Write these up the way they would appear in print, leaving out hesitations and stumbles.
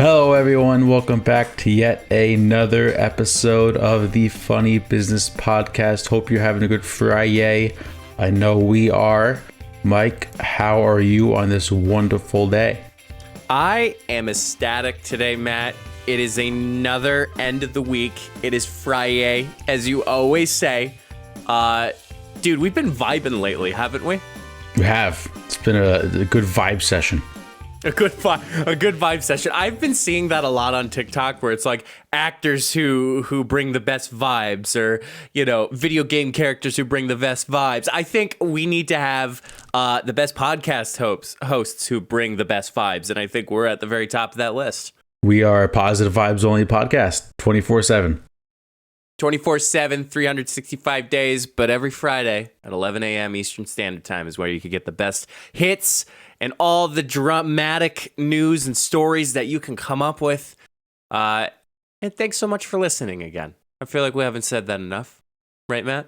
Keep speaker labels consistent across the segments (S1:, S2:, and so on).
S1: Hello, everyone. Welcome back to yet another episode of the Funny Business Podcast. Hope you're having a good Friday. I know we are. Mike, how are you on this wonderful day?
S2: I am ecstatic today, Matt. It is another end of the week. It is Friday, as you always say. Dude, we've been vibing lately, haven't we?
S1: We have. It's been a good vibe session.
S2: A good vibe session. I've been seeing that a lot on TikTok, where it's like actors who bring the best vibes, or video game characters who bring the best vibes. I think we need to have the best podcast hosts who bring the best vibes, and I think we're at the very top of that list.
S1: We are a positive vibes only podcast, 24/7.
S2: 24/7, 365 days, but every Friday at 11 a.m. Eastern Standard Time is where you can get the best hits and all the dramatic news and stories that you can come up with. And thanks so much for listening again. I feel like we haven't said that enough. Right, Matt?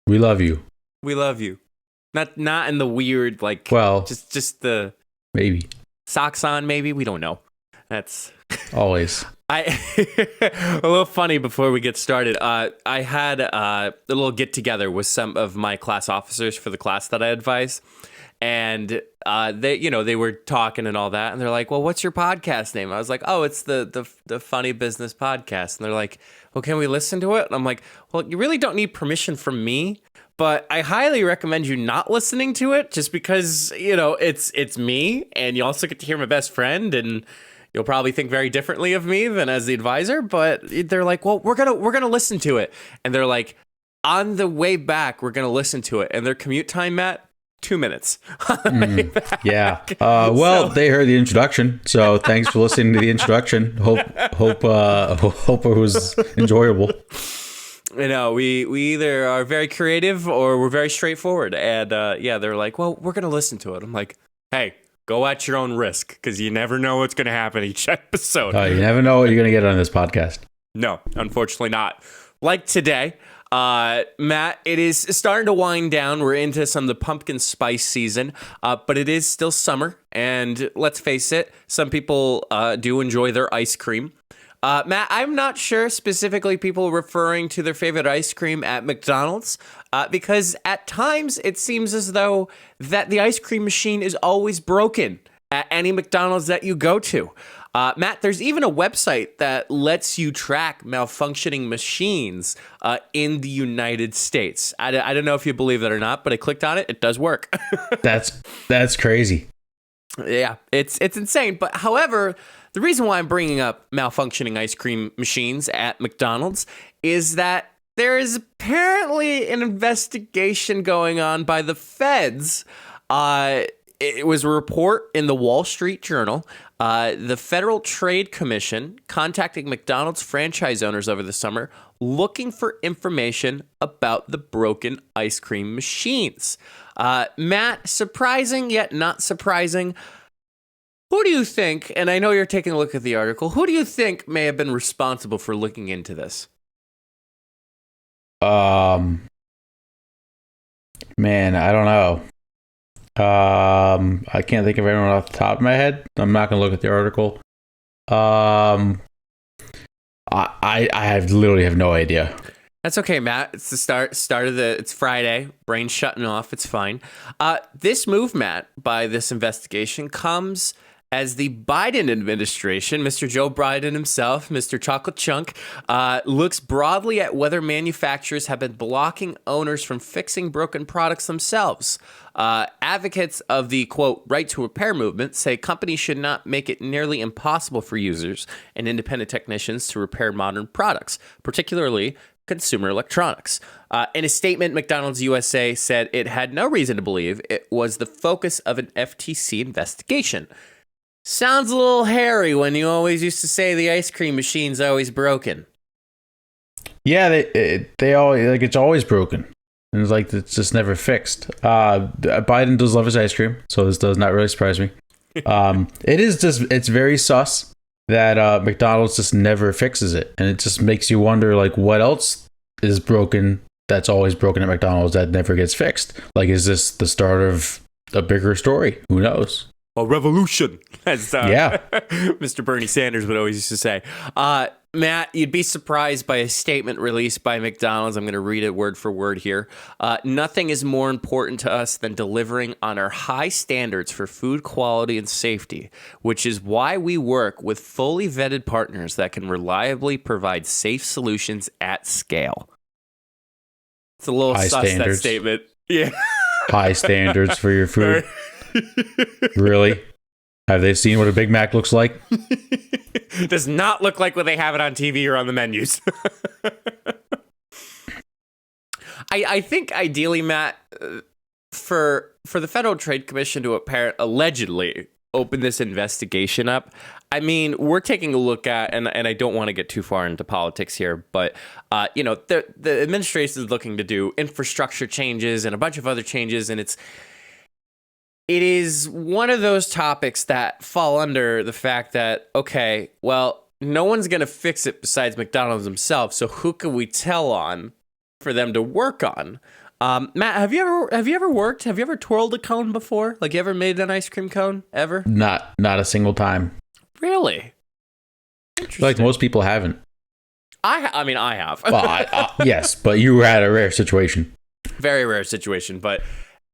S1: We love you.
S2: We love you. Not in the weird, just the...
S1: Maybe.
S2: Socks on, maybe? We don't know. That's...
S1: Always.
S2: A little funny before we get started. I had a little get together with some of my class officers for the class that I advise, and they were talking and all that, and they're like, "Well, what's your podcast name?" I was like, "Oh, it's the Funny Business Podcast." And they're like, "Well, can we listen to it?" And I'm like, "Well, you really don't need permission from me, but I highly recommend you not listening to it, just because it's me, and you also get to hear my best friend, and you'll probably think very differently of me than as the advisor." But they're like, "Well, we're gonna listen to it," and they're like, "On the way back, we're gonna listen to it." And their commute time, Matt, 2 minutes.
S1: Yeah. They heard the introduction, so thanks for listening to the introduction. Hope it was enjoyable.
S2: We either are very creative or we're very straightforward. And they're like, "Well, we're gonna listen to it." I'm like, "Hey, go at your own risk, because you never know what's going to happen each episode."
S1: You never know what you're going to get on this podcast.
S2: No, unfortunately not. Like today, Matt, it is starting to wind down. We're into some of the pumpkin spice season, but it is still summer. And let's face it, some people do enjoy their ice cream. Matt, I'm not sure specifically people referring to their favorite ice cream at McDonald's, because at times it seems as though that the ice cream machine is always broken at any McDonald's that you go to. Matt, there's even a website that lets you track malfunctioning machines in the United States. I don't know if you believe that or not, but I clicked on it. It does work.
S1: That's crazy.
S2: Yeah, it's insane. But however, the reason why I'm bringing up malfunctioning ice cream machines at McDonald's is that there is apparently an investigation going on by the feds. It was a report in the Wall Street Journal. The Federal Trade Commission contacting McDonald's franchise owners over the summer looking for information about the broken ice cream machines. Matt, surprising yet not surprising. Who do you think, and I know you're taking a look at the article, who do you think may have been responsible for looking into this?
S1: Man, I don't know. I can't think of anyone off the top of my head. I'm not going to look at the article. I literally have no idea.
S2: That's okay, Matt. It's the start of it's Friday. Brain's shutting off. It's fine. This move, Matt, by this investigation comes as the Biden administration, Mr. Joe Biden himself, Mr. Chocolate Chunk, looks broadly at whether manufacturers have been blocking owners from fixing broken products themselves. Advocates of the, quote, right to repair movement say companies should not make it nearly impossible for users and independent technicians to repair modern products, particularly consumer electronics. In a statement, McDonald's USA said it had no reason to believe it was the focus of an FTC investigation. Sounds a little hairy when you always used to say the ice cream machine's always broken.
S1: Yeah, they always, like, it's always broken. And it's just never fixed. Biden does love his ice cream, so this does not really surprise me. It's very sus that McDonald's just never fixes it. And it just makes you wonder, what else is broken that's always broken at McDonald's that never gets fixed? Is this the start of a bigger story? Who knows?
S2: a revolution, as
S1: Yeah.
S2: Mr. Bernie Sanders would always used to say. Matt, you'd be surprised by a statement released by McDonald's. I'm going to read it word for word here. Nothing is more important to us than delivering on our high standards for food quality and safety, which is why we work with fully vetted partners that can reliably provide safe solutions at scale. It's a little
S1: High
S2: sus,
S1: standards.
S2: that statement. Yeah.
S1: High standards for your food. Really? Have they seen what a Big Mac looks like?
S2: Does not look like what they have it on TV or on the menus. I think ideally, Matt, for the Federal Trade Commission to allegedly open this investigation up, I mean, we're taking a look at, and I don't want to get too far into politics here, but, the administration is looking to do infrastructure changes and a bunch of other changes, and it is one of those topics that fall under the fact that, okay, well, no one's going to fix it besides McDonald's themselves, so who can we tell on for them to work on? Matt, have you ever twirled a cone before? Like, you ever made an ice cream cone ever?
S1: Not a single time.
S2: Really?
S1: Like most people haven't.
S2: I mean, I have.
S1: Well, yes, but you were at a rare situation.
S2: Very rare situation, but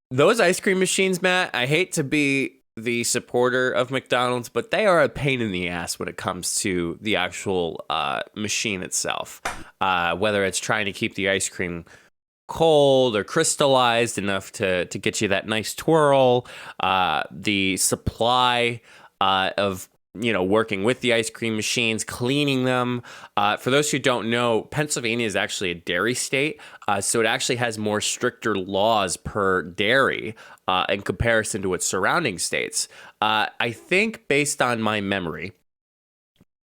S2: those ice cream machines, Matt, I hate to be the supporter of McDonald's, but they are a pain in the ass when it comes to the actual machine itself. Whether it's trying to keep the ice cream cold or crystallized enough to get you that nice twirl, the supply of working with the ice cream machines, cleaning them. For those who don't know, Pennsylvania is actually a dairy state, so it actually has more stricter laws per dairy in comparison to its surrounding states. I think, based on my memory,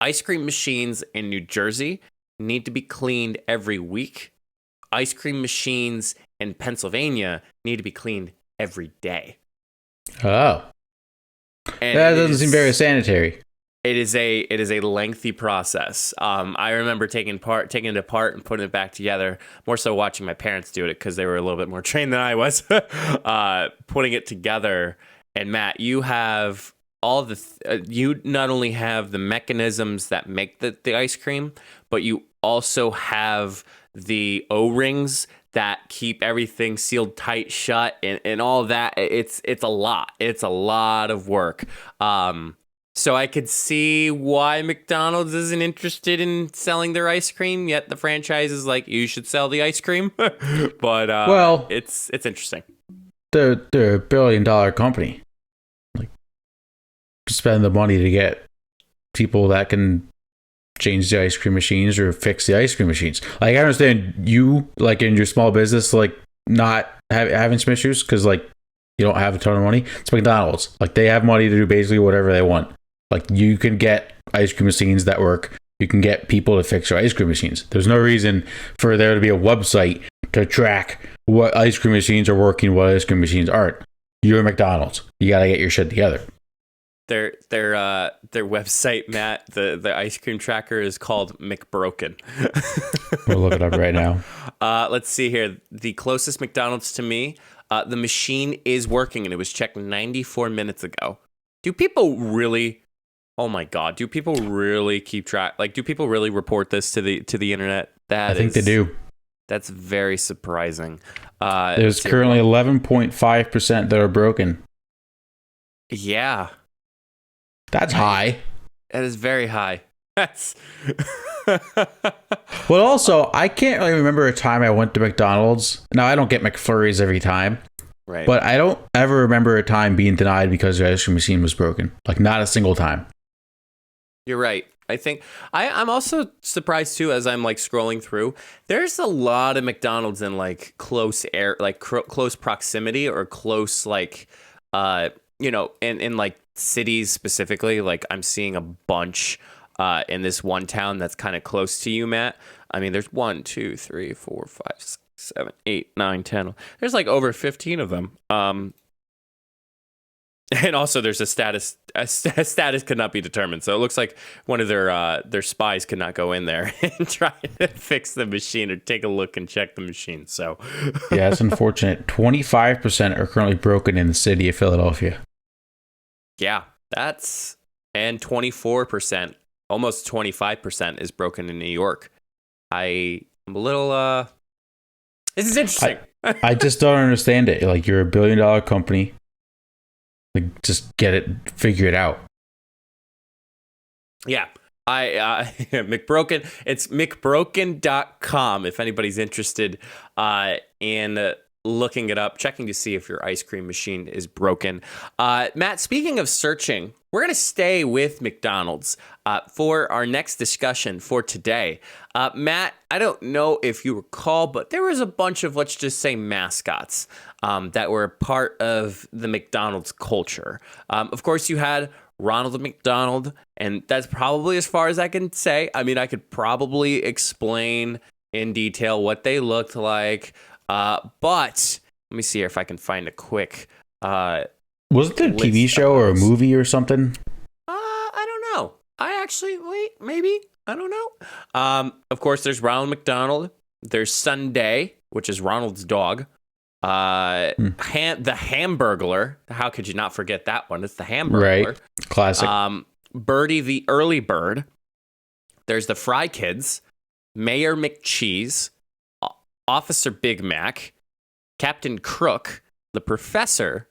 S2: ice cream machines in New Jersey need to be cleaned every week. Ice cream machines in Pennsylvania need to be cleaned every day.
S1: Oh.
S2: And
S1: that doesn't seem very sanitary.
S2: It is a lengthy process. I remember taking it apart and putting it back together. More so watching my parents do it because they were a little bit more trained than I was. Putting it together, and Matt, you have all you not only have the mechanisms that make the ice cream, but you also have the O-rings that keep everything sealed tight shut and all that. It's a lot. It's a lot of work. So I could see why McDonald's isn't interested in selling their ice cream, yet the franchise is like, you should sell the ice cream. But well, it's interesting.
S1: They're a $1 billion company. Like, spend the money to get people that can change the ice cream machines or fix the ice cream machines. Like, I understand you, like, in your small business, like, not having some issues because, like, you don't have a ton of money. It's McDonald's. Like, they have money to do basically whatever they want. Like, you can get ice cream machines that work. You can get people to fix your ice cream machines. There's no reason for there to be a website to track what ice cream machines are working, what ice cream machines aren't. You're McDonald's. You got to get your shit together.
S2: Their website, Matt, the ice cream tracker is called McBroken.
S1: We'll look it up right now.
S2: Let's see here. The closest McDonald's to me, the machine is working, and it was checked 94 minutes ago. Do people really? Oh my God! Do people really keep track? Like, do people really report this to the internet?
S1: I think they do.
S2: That's very surprising.
S1: There's currently 11.5% that are broken.
S2: Yeah.
S1: That's high.
S2: That is very high. That's.
S1: Well, also, I can't really remember a time I went to McDonald's. Now, I don't get McFlurries every time.
S2: Right.
S1: But I don't ever remember a time being denied because the ice cream machine was broken. Like, not a single time.
S2: You're right. I think I'm also surprised too, as I'm like scrolling through. There's a lot of McDonald's in like close close proximity or close in like cities specifically. Like, I'm seeing a bunch in this one town that's kind of close to you, Matt. I mean, there's 1, 2, 3, 4, 5, 6, 7, 8, 9, 10. There's like over 15 of them. And also there's a status could not be determined. So it looks like one of their spies could not go in there and try to fix the machine or take a look and check the machine. So
S1: yeah, it's unfortunate. 25% are currently broken in the city of Philadelphia.
S2: Yeah, and 24%, almost 25% is broken in New York. I'm a little, this is interesting.
S1: I just don't understand it. Like, you're $1 billion company. Like, just figure it out.
S2: Yeah. McBroken, it's McBroken.com if anybody's interested in looking it up, checking to see if your ice cream machine is broken. Matt, speaking of searching, we're going to stay with McDonald's for our next discussion for today. Matt, I don't know if you recall, but there was a bunch of, let's just say, mascots that were a part of the McDonald's culture. Of course, you had Ronald McDonald, and that's probably as far as I can say. I mean, I could probably explain in detail what they looked like, but let me see here if I can find a quick
S1: was it a TV show or a movie or something?
S2: I don't know. Maybe. I don't know. Of course, there's Ronald McDonald. There's Sunday, which is Ronald's dog. The Hamburglar. How could you not forget that one? It's the Hamburglar.
S1: Right. Classic.
S2: Birdie the Early Bird. There's the Fry Kids. Mayor McCheese. Officer Big Mac. Captain Crook. The Professor.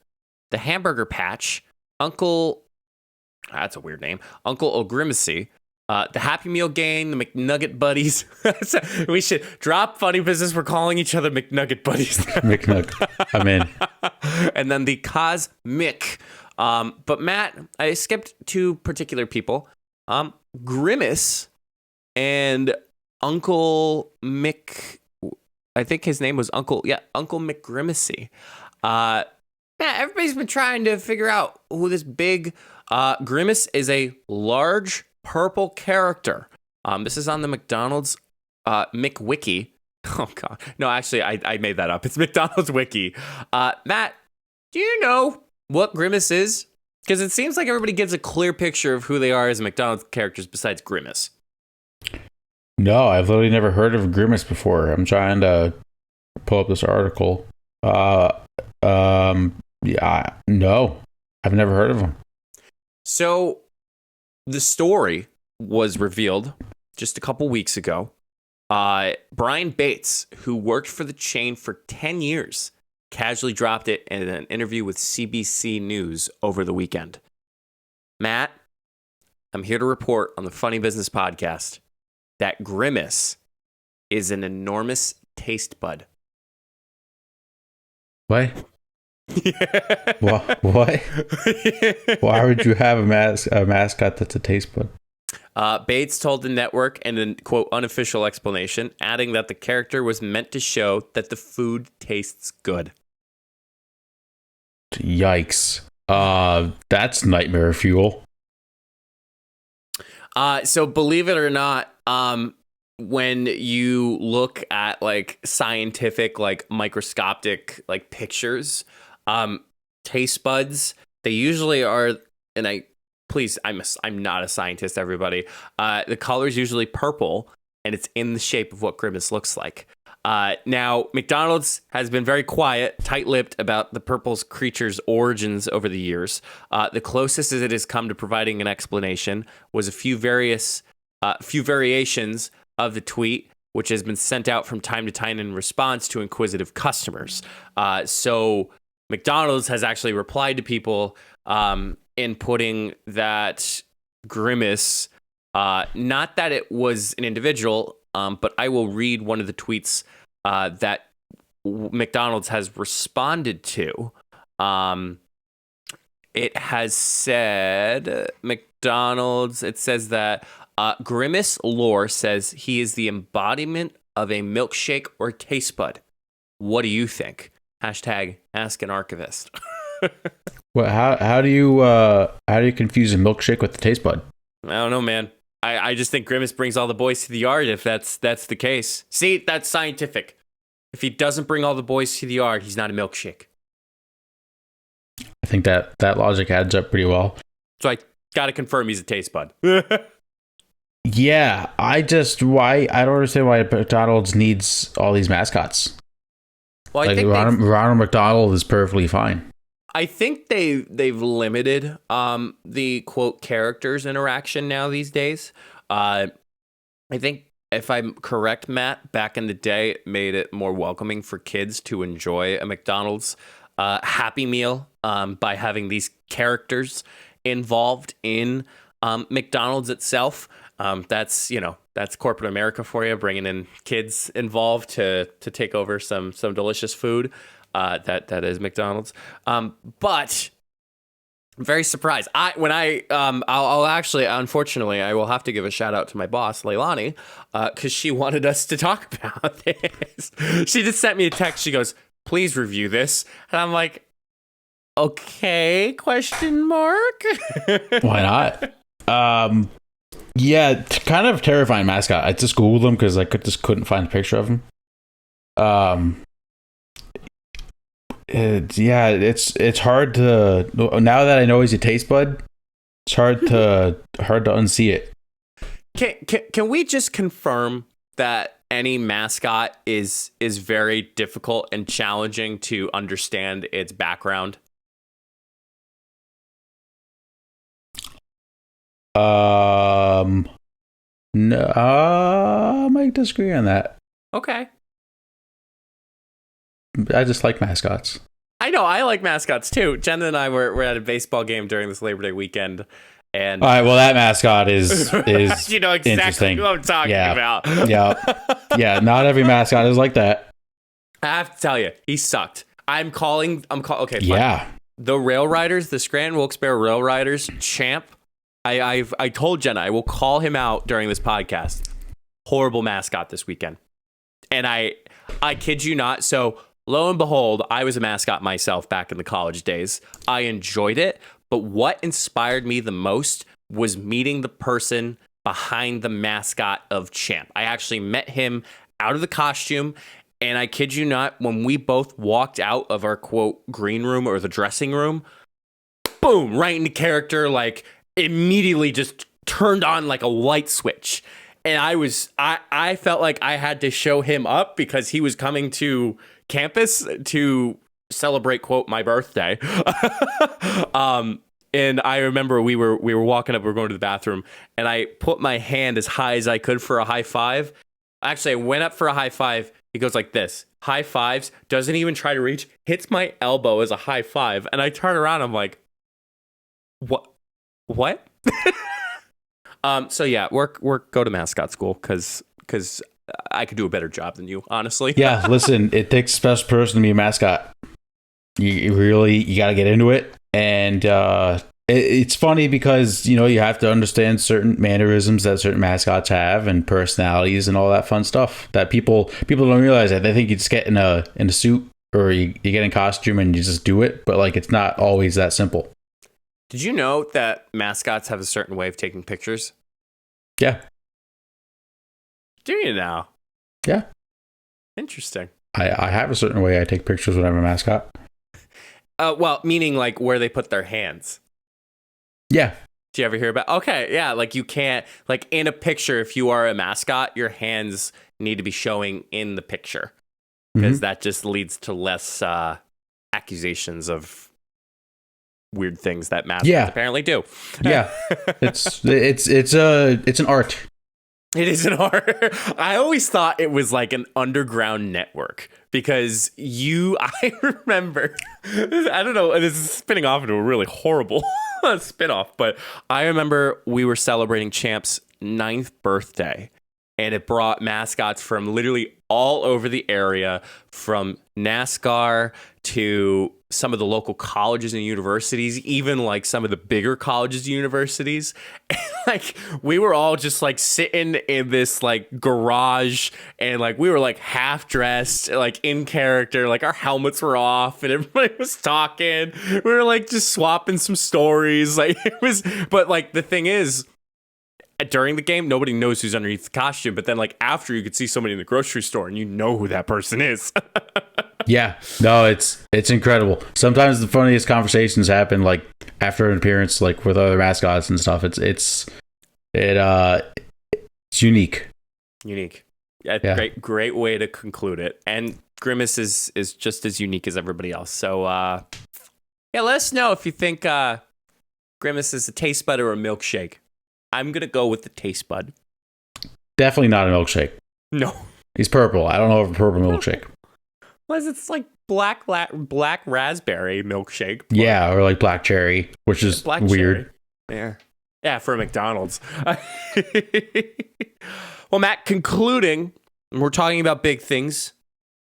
S2: The Hamburger Patch. Uncle... That's a weird name. Uncle O'Grimacy. The Happy Meal Gang, the McNugget Buddies. We should drop funny business. We're calling each other McNugget Buddies.
S1: McNugget. I'm in.
S2: And then the Cosmic. But Matt, I skipped two particular people. Grimace and Uncle Mick. I think his name was Uncle McGrimacy. Matt, everybody's been trying to figure out who this big Grimace is. A large purple character. This is on the McDonald's McWiki. Oh god, no, actually, I made that up. It's McDonald's wiki. Matt, do you know what Grimace is? Because it seems like everybody gives a clear picture of who they are as McDonald's characters besides Grimace.
S1: No, I've literally never heard of Grimace before. I'm trying to pull up this article. Yeah, no, I've never heard of him.
S2: So the story was revealed just a couple weeks ago. Brian Bates, who worked for the chain for 10 years, casually dropped it in an interview with CBC News over the weekend. Matt, I'm here to report on the Funny Business Podcast that Grimace is an enormous taste bud.
S1: What? What? Why would you have a mascot that's a taste bud?
S2: Bates told the network in a, quote, unofficial explanation, adding that the character was meant to show that the food tastes good.
S1: Yikes. That's nightmare fuel.
S2: So believe it or not, when you look at like scientific, like microscopic, like pictures, taste buds, they usually are, and I'm not a scientist, everybody. The color is usually purple, and it's in the shape of what Grimace looks like. Now, McDonald's has been very quiet, tight-lipped about the purple creature's origins over the years. The closest it has come to providing an explanation was a few variations of the tweet, which has been sent out from time to time in response to inquisitive customers. So McDonald's has actually replied to people in putting that Grimace, not that it was an individual, but I will read one of the tweets that McDonald's has responded to. It has said, McDonald's, it says that Grimace Lore says he is the embodiment of a milkshake or taste bud. What do you think? Hashtag ask an archivist.
S1: Well, how do you confuse a milkshake with the taste bud?
S2: I don't know, man. I just think Grimace brings all the boys to the yard if that's the case. See, that's scientific. If he doesn't bring all the boys to the yard, he's not a milkshake.
S1: I think that logic adds up pretty well.
S2: So I got to confirm he's a taste bud.
S1: Yeah, I don't understand why McDonald's needs all these mascots.
S2: Well, I
S1: like
S2: think
S1: Ronald McDonald is perfectly fine.
S2: I think they've limited the quote characters interaction now these days. I think if I'm correct, Matt, back in the day, it made it more welcoming for kids to enjoy a McDonald's Happy Meal by having these characters involved in McDonald's itself. That's corporate America for you, bringing in kids involved to take over some delicious food. That is McDonald's. But I'm very surprised. I'll actually, unfortunately, I will have to give a shout out to my boss, Leilani, because she wanted us to talk about this. She just sent me a text. She goes, "Please review this," and I'm like, "Okay?" Question mark.
S1: Why not? Yeah, kind of terrifying mascot. I just googled him because I just couldn't find a picture of him. It's hard to, now that I know he's a taste bud, it's hard to unsee it.
S2: Can we just confirm that any mascot is very difficult and challenging to understand its background?
S1: No, I might disagree on that.
S2: Okay.
S1: I just like mascots.
S2: I know, I like mascots too. Jen and I were at a baseball game during this Labor Day weekend, and
S1: all right, well, that mascot is
S2: you know exactly what I'm talking about.
S1: Yeah. Not every mascot is like that.
S2: I have to tell you, he sucked. I'm calling. Okay, fine.
S1: Yeah.
S2: The Rail Riders, the Scranton Wilkes-Barre Rail Riders champ. I told Jenna I will call him out during this podcast. Horrible mascot this weekend, and I kid you not. So lo and behold, I was a mascot myself back in the college days. I enjoyed it, but what inspired me the most was meeting the person behind the mascot of Champ. I actually met him out of the costume, and I kid you not, when we both walked out of our quote green room or the dressing room, boom, right into character, like immediately just turned on like a light switch. And I felt like I had to show him up because he was coming to campus to celebrate quote my birthday. And I remember we were walking up, we were going to the bathroom, and I put my hand as high as I could for a high five. Actually, I went up for a high five. He goes like this, high fives, doesn't even try to reach, hits my elbow as a high five, and I turn around, I'm like, what? So yeah, go to mascot school because I could do a better job than you, honestly.
S1: Yeah, listen, it takes a special person to be a mascot. You got to get into it, and it's funny because you have to understand certain mannerisms that certain mascots have and personalities and all that fun stuff that people don't realize. That they think you just get in a suit or you get in costume and you just do it, but like it's not always that simple.
S2: Did you know that mascots have a certain way of taking pictures?
S1: Yeah.
S2: Do you now?
S1: Yeah.
S2: Interesting.
S1: I have a certain way I take pictures when I'm a mascot.
S2: Well, meaning like where they put their hands.
S1: Yeah.
S2: Do you ever hear about? Okay, yeah, like you can't, like in a picture, if you are a mascot, your hands need to be showing in the picture because that just leads to less accusations of weird things that mascots apparently do.
S1: Yeah. It's an art.
S2: It is an art. I always thought it was like an underground network because I remember, I don't know, this is spinning off into a really horrible spinoff, but I remember we were celebrating Champ's 9th birthday, and it brought mascots from literally all over the area, from NASCAR to some of the local colleges and universities, even like some of the bigger colleges and universities. And like we were all just like sitting in this like garage, and like we were like half dressed, like in character, like our helmets were off and everybody was talking. We were like just swapping some stories. Like it was, but like the thing is, during the game, nobody knows who's underneath the costume, but then like after, you could see somebody in the grocery store and you know who that person is.
S1: Yeah, no, it's incredible. Sometimes the funniest conversations happen like after an appearance, like with other mascots and stuff. It's unique.
S2: Yeah. Great way to conclude it. And Grimace is just as unique as everybody else. So Yeah, let us know if you think Grimace is a taste bud or a milkshake. I'm going to go with the taste bud.
S1: Definitely not a milkshake.
S2: No.
S1: He's purple. I don't know if a purple milkshake.
S2: Well, it's like black raspberry milkshake.
S1: Yeah, or like black cherry, which is
S2: black
S1: weird.
S2: Cherry. Yeah, for McDonald's. Well, Matt, concluding, we're talking about big things.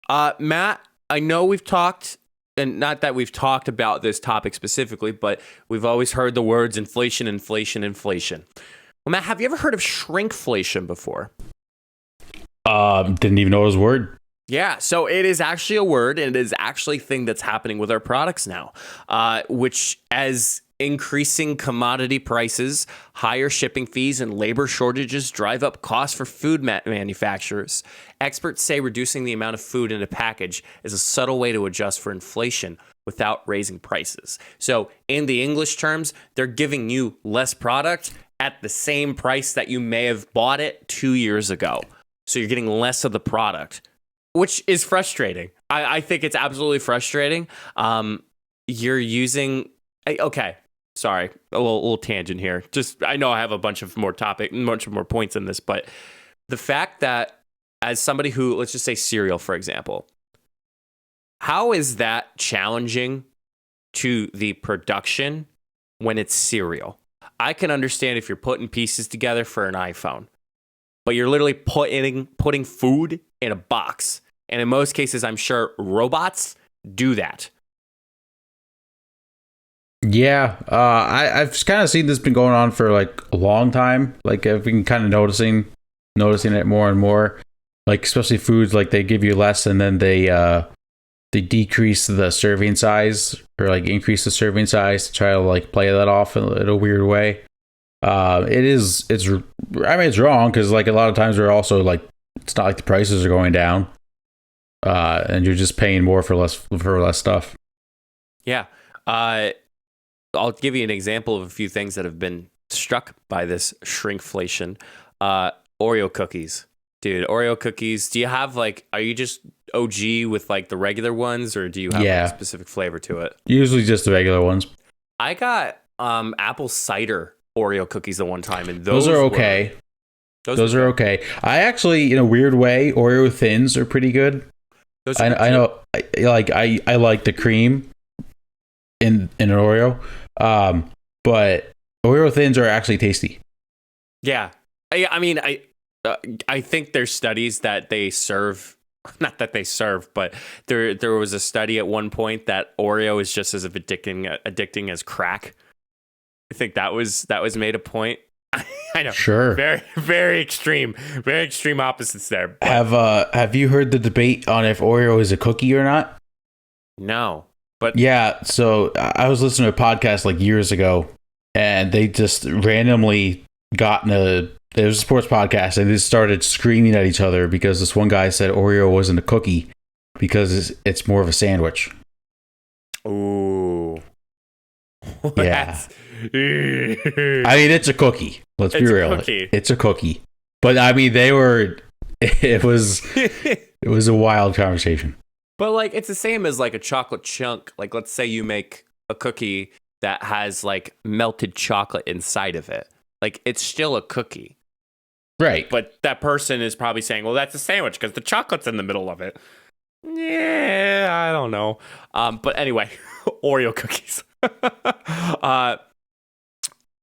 S2: Matt, I know we've talked, and not that we've talked about this topic specifically, but we've always heard the words inflation, inflation, inflation. Well, Matt, have you ever heard of shrinkflation before?
S1: Didn't even know it was a word.
S2: Yeah, so it is actually a word, and it is actually a thing that's happening with our products now, which as increasing commodity prices, higher shipping fees, and labor shortages drive up costs for food manufacturers. Experts say reducing the amount of food in a package is a subtle way to adjust for inflation without raising prices. So in the English terms, they're giving you less product at the same price that you may have bought it 2 years ago. So you're getting less of the product, which is frustrating. I think it's absolutely frustrating. You're using... Okay, sorry, a little tangent here. Just, I know I have a bunch of more points in this, but the fact that as somebody who, let's just say cereal, for example, how is that challenging to the production when it's cereal? I can understand if you're putting pieces together for an iPhone, but you're literally putting food in a box. And in most cases, I'm sure robots do that.
S1: Yeah, I've kind of seen this been going on for like a long time. Like I've been kind of noticing it more and more. Like especially foods, like they give you less, and then they decrease the serving size or like increase the serving size to try to like play that off in a weird way. It's wrong because like a lot of times they're also like it's not like the prices are going down, and you're just paying more for less stuff.
S2: Yeah. I'll give you an example of a few things that have been struck by this shrinkflation. Oreo cookies. Dude, Oreo cookies. Do you have like, are you just OG with like the regular ones, or do you have like, a specific flavor to it?
S1: Usually just the regular ones.
S2: I got apple cider Oreo cookies the one time, and
S1: those are okay. Those are okay. I actually, in a weird way, Oreo thins are pretty good. I know. I like the cream in an Oreo, but Oreo thins are actually tasty.
S2: Yeah, I mean, I think there's studies that they serve. Not that they serve, but there was a study at one point that Oreo is just as addicting as crack. I think that was made a point. I know.
S1: Sure.
S2: Very, very extreme opposites there. But
S1: have you heard the debate on if Oreo is a cookie or not?
S2: No, but
S1: yeah. So I was listening to a podcast like years ago, and they just randomly it was a sports podcast, and they started screaming at each other because this one guy said Oreo wasn't a cookie because it's more of a sandwich.
S2: Ooh.
S1: Yeah. I mean, it's a cookie. Let's be real. It's a cookie. But I mean, it was a wild conversation.
S2: But like, it's the same as like a chocolate chunk. Like, let's say you make a cookie that has like melted chocolate inside of it. Like, it's still a cookie.
S1: Right.
S2: But that person is probably saying, well, that's a sandwich because the chocolate's in the middle of it. Yeah, I don't know. But anyway, Oreo cookies.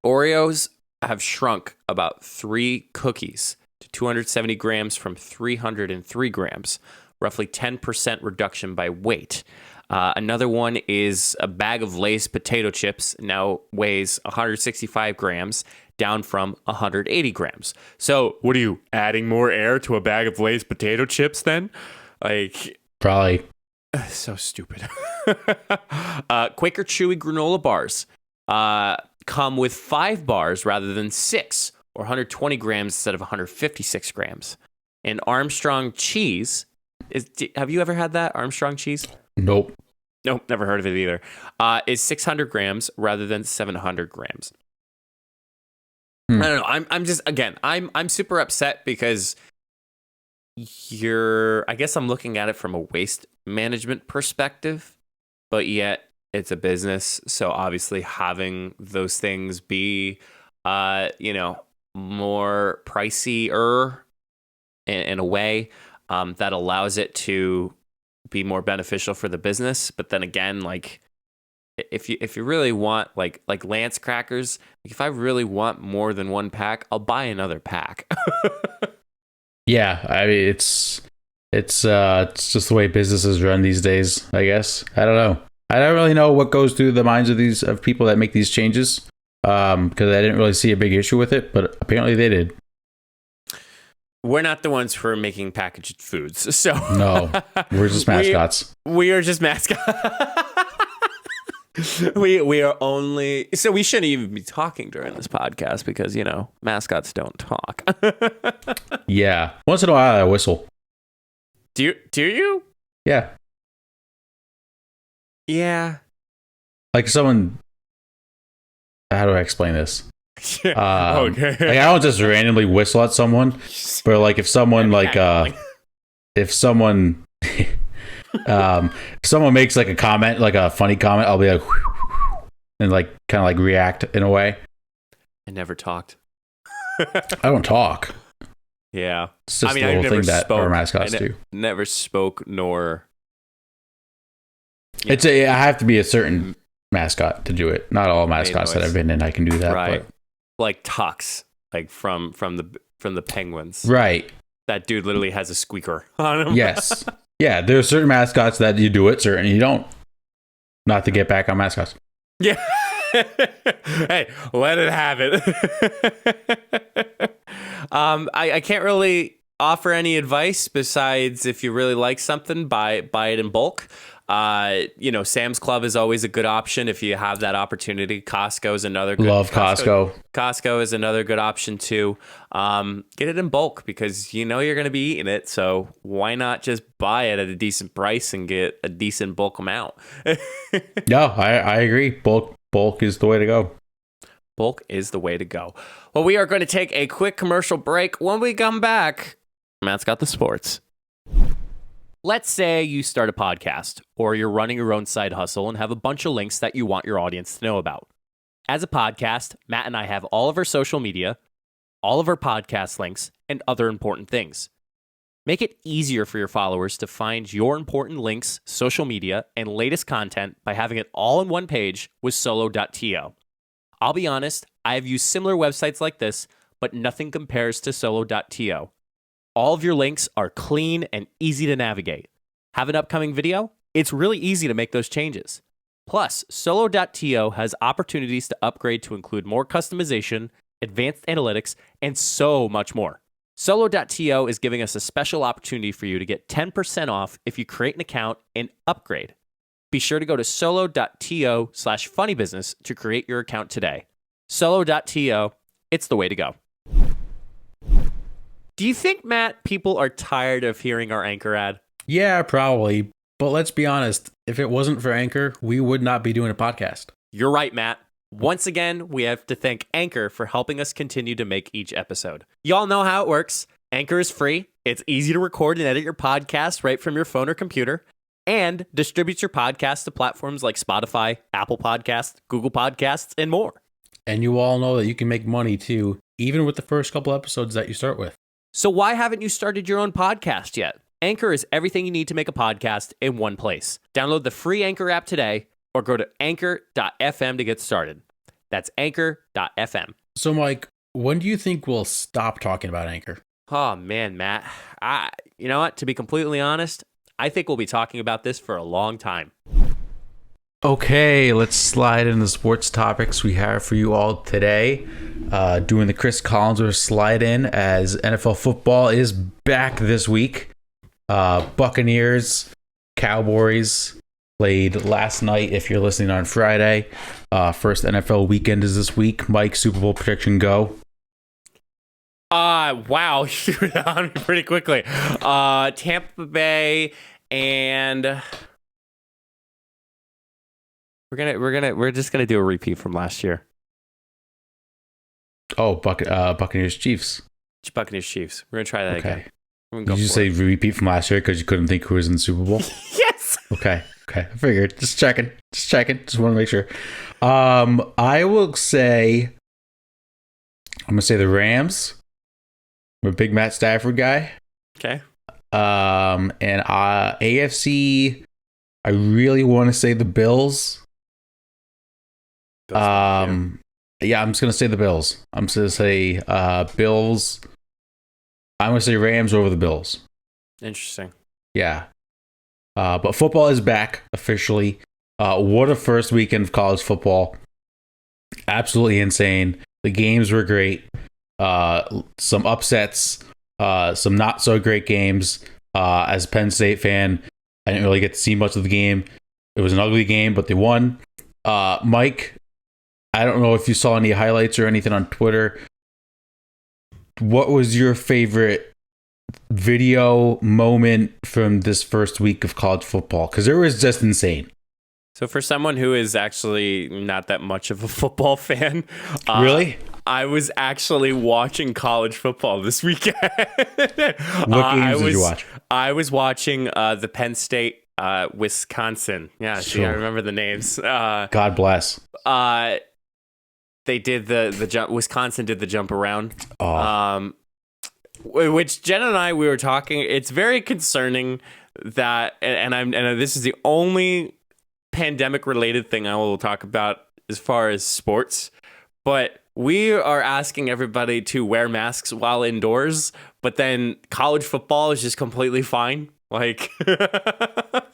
S2: Oreos have shrunk about 3 cookies to 270 grams from 303 grams, roughly 10% reduction by weight. Another one is a bag of Lay's potato chips now weighs 165 grams, down from 180 grams. So what are you, adding more air to a bag of Lay's potato chips then? Like,
S1: probably.
S2: So stupid. Quaker Chewy granola bars come with 5 bars rather than 6, or 120 grams instead of 156 grams. And Armstrong cheese have you ever had that Armstrong cheese?
S1: Nope,
S2: never heard of it either. Is 600 grams rather than 700 grams. I don't know. I'm just, again, I'm super upset because I guess I'm looking at it from a waste management perspective, but yet it's a business. So obviously having those things be, more pricey in a way that allows it to be more beneficial for the business. But then again, like if you really want like Lance crackers, if I really want more than one pack, I'll buy another pack.
S1: Yeah, I mean it's just the way businesses run these days, I guess. I don't know. I don't really know what goes through the minds of people that make these changes. Because I didn't really see a big issue with it, but apparently they did.
S2: We're not the ones who are making packaged foods, so
S1: no, we're just mascots.
S2: We are just mascots. we are only, so we shouldn't even be talking during this podcast because mascots don't talk.
S1: Yeah, once in a while I whistle.
S2: Do you?
S1: Yeah.
S2: Yeah.
S1: Like someone. How do I explain this?
S2: Okay.
S1: Like I don't just randomly whistle at someone, but like if someone if someone makes like a comment, like a funny comment, I'll be like and like kind of like react in a way.
S2: I never talked.
S1: I don't talk.
S2: Yeah,
S1: it's just a little thing that our mascots do.
S2: Never spoke nor.
S1: I have to be a certain mascot to do it. Not all mascots that I've been in I can do that.
S2: Right.
S1: But.
S2: Like Tux, like from the Penguins.
S1: Right.
S2: That dude literally has a squeaker on him.
S1: Yes. Yeah, there are certain mascots that you do it, certain you don't. Not to get back on mascots.
S2: Yeah. Hey, let it have it. I can't really offer any advice besides if you really like something, buy it in bulk. Sam's Club is always a good option if you have that opportunity. Costco is another good.
S1: Love Costco.
S2: Costco is another good option too. Get it in bulk because you're going to be eating it. So why not just buy it at a decent price and get a decent bulk amount?
S1: No, I agree. Bulk is the way to go.
S2: Bulk is the way to go. Well, we are going to take a quick commercial break. When we come back, Matt's got the sports. Let's say you start a podcast or you're running your own side hustle and have a bunch of links that you want your audience to know about. As a podcast, Matt and I have all of our social media, all of our podcast links, and other important things. Make it easier for your followers to find your important links, social media, and latest content by having it all in one page with solo.to. I'll be honest, I have used similar websites like this, but nothing compares to solo.to. All of your links are clean and easy to navigate. Have an upcoming video? It's really easy to make those changes. Plus, solo.to has opportunities to upgrade to include more customization, advanced analytics, and so much more. Solo.to is giving us a special opportunity for you to get 10% off if you create an account and upgrade. Be sure to go to solo.to/funnybusiness to create your account today. Solo.to, it's the way to go. Do you think, Matt, people are tired of hearing our Anchor ad?
S1: Yeah, probably. But let's be honest, if it wasn't for Anchor, we would not be doing a podcast.
S2: You're right, Matt. Once again, we have to thank Anchor for helping us continue to make each episode. Y'all know how it works. Anchor is free. It's easy to record and edit your podcast right from your phone or computer, and distributes your podcast to platforms like Spotify, Apple Podcasts, Google Podcasts, and more.
S1: And you all know that you can make money too, even with the first couple episodes that you start with.
S2: So why haven't you started your own podcast yet? Anchor is everything you need to make a podcast in one place. Download the free Anchor app today or go to anchor.fm to get started. That's anchor.fm.
S1: So, Mike, when do you think we'll stop talking about Anchor?
S2: Oh, man, Matt. You know what? To be completely honest, I think we'll be talking about this for a long time.
S1: Okay, let's slide into the sports topics we have for you all today. Doing the Chris Collinsworth slide in as NFL football is back this week. Buccaneers, Cowboys played last night if you're listening on Friday. First NFL weekend is this week. Mike, Super Bowl prediction, go.
S2: Wow, you threw it on me pretty quickly. Tampa Bay and we're just gonna do a repeat from last year.
S1: Oh, Buccaneers Chiefs.
S2: Buccaneers Chiefs. We're gonna try that again.
S1: Did you say repeat from last year because you couldn't think who was in the Super Bowl?
S2: Yes.
S1: Okay. I figured. Just checking. Just want to make sure. I will say, I'm gonna say the Rams. I'm a big Matt Stafford guy.
S2: Okay.
S1: And AFC, I really want to say the Bills. Yeah, I'm just gonna say the Bills. I'm just gonna say Bills. I'm gonna say Rams over the Bills.
S2: Interesting.
S1: Yeah. But football is back officially. What a first weekend of college football. Absolutely insane. The games were great. Some upsets, some not so great games. As a Penn State fan, I didn't really get to see much of the game. It was an ugly game, but they won. Mike, I don't know if you saw any highlights or anything on Twitter. What was your favorite video moment from this first week of college football? Because it was just insane.
S2: So for someone who is actually not that much of a football fan,
S1: really,
S2: I was actually watching college football this weekend.
S1: What games did you watch?
S2: I was watching the Penn State, Wisconsin. Yeah, see, I remember the names.
S1: God bless.
S2: They did the jump. Wisconsin did the jump around.
S1: Oh.
S2: Which Jen and I, we were talking. It's very concerning that, and this is the only pandemic related thing I will talk about as far as sports, but we are asking everybody to wear masks while indoors, but then college football is just completely fine. Like,
S1: I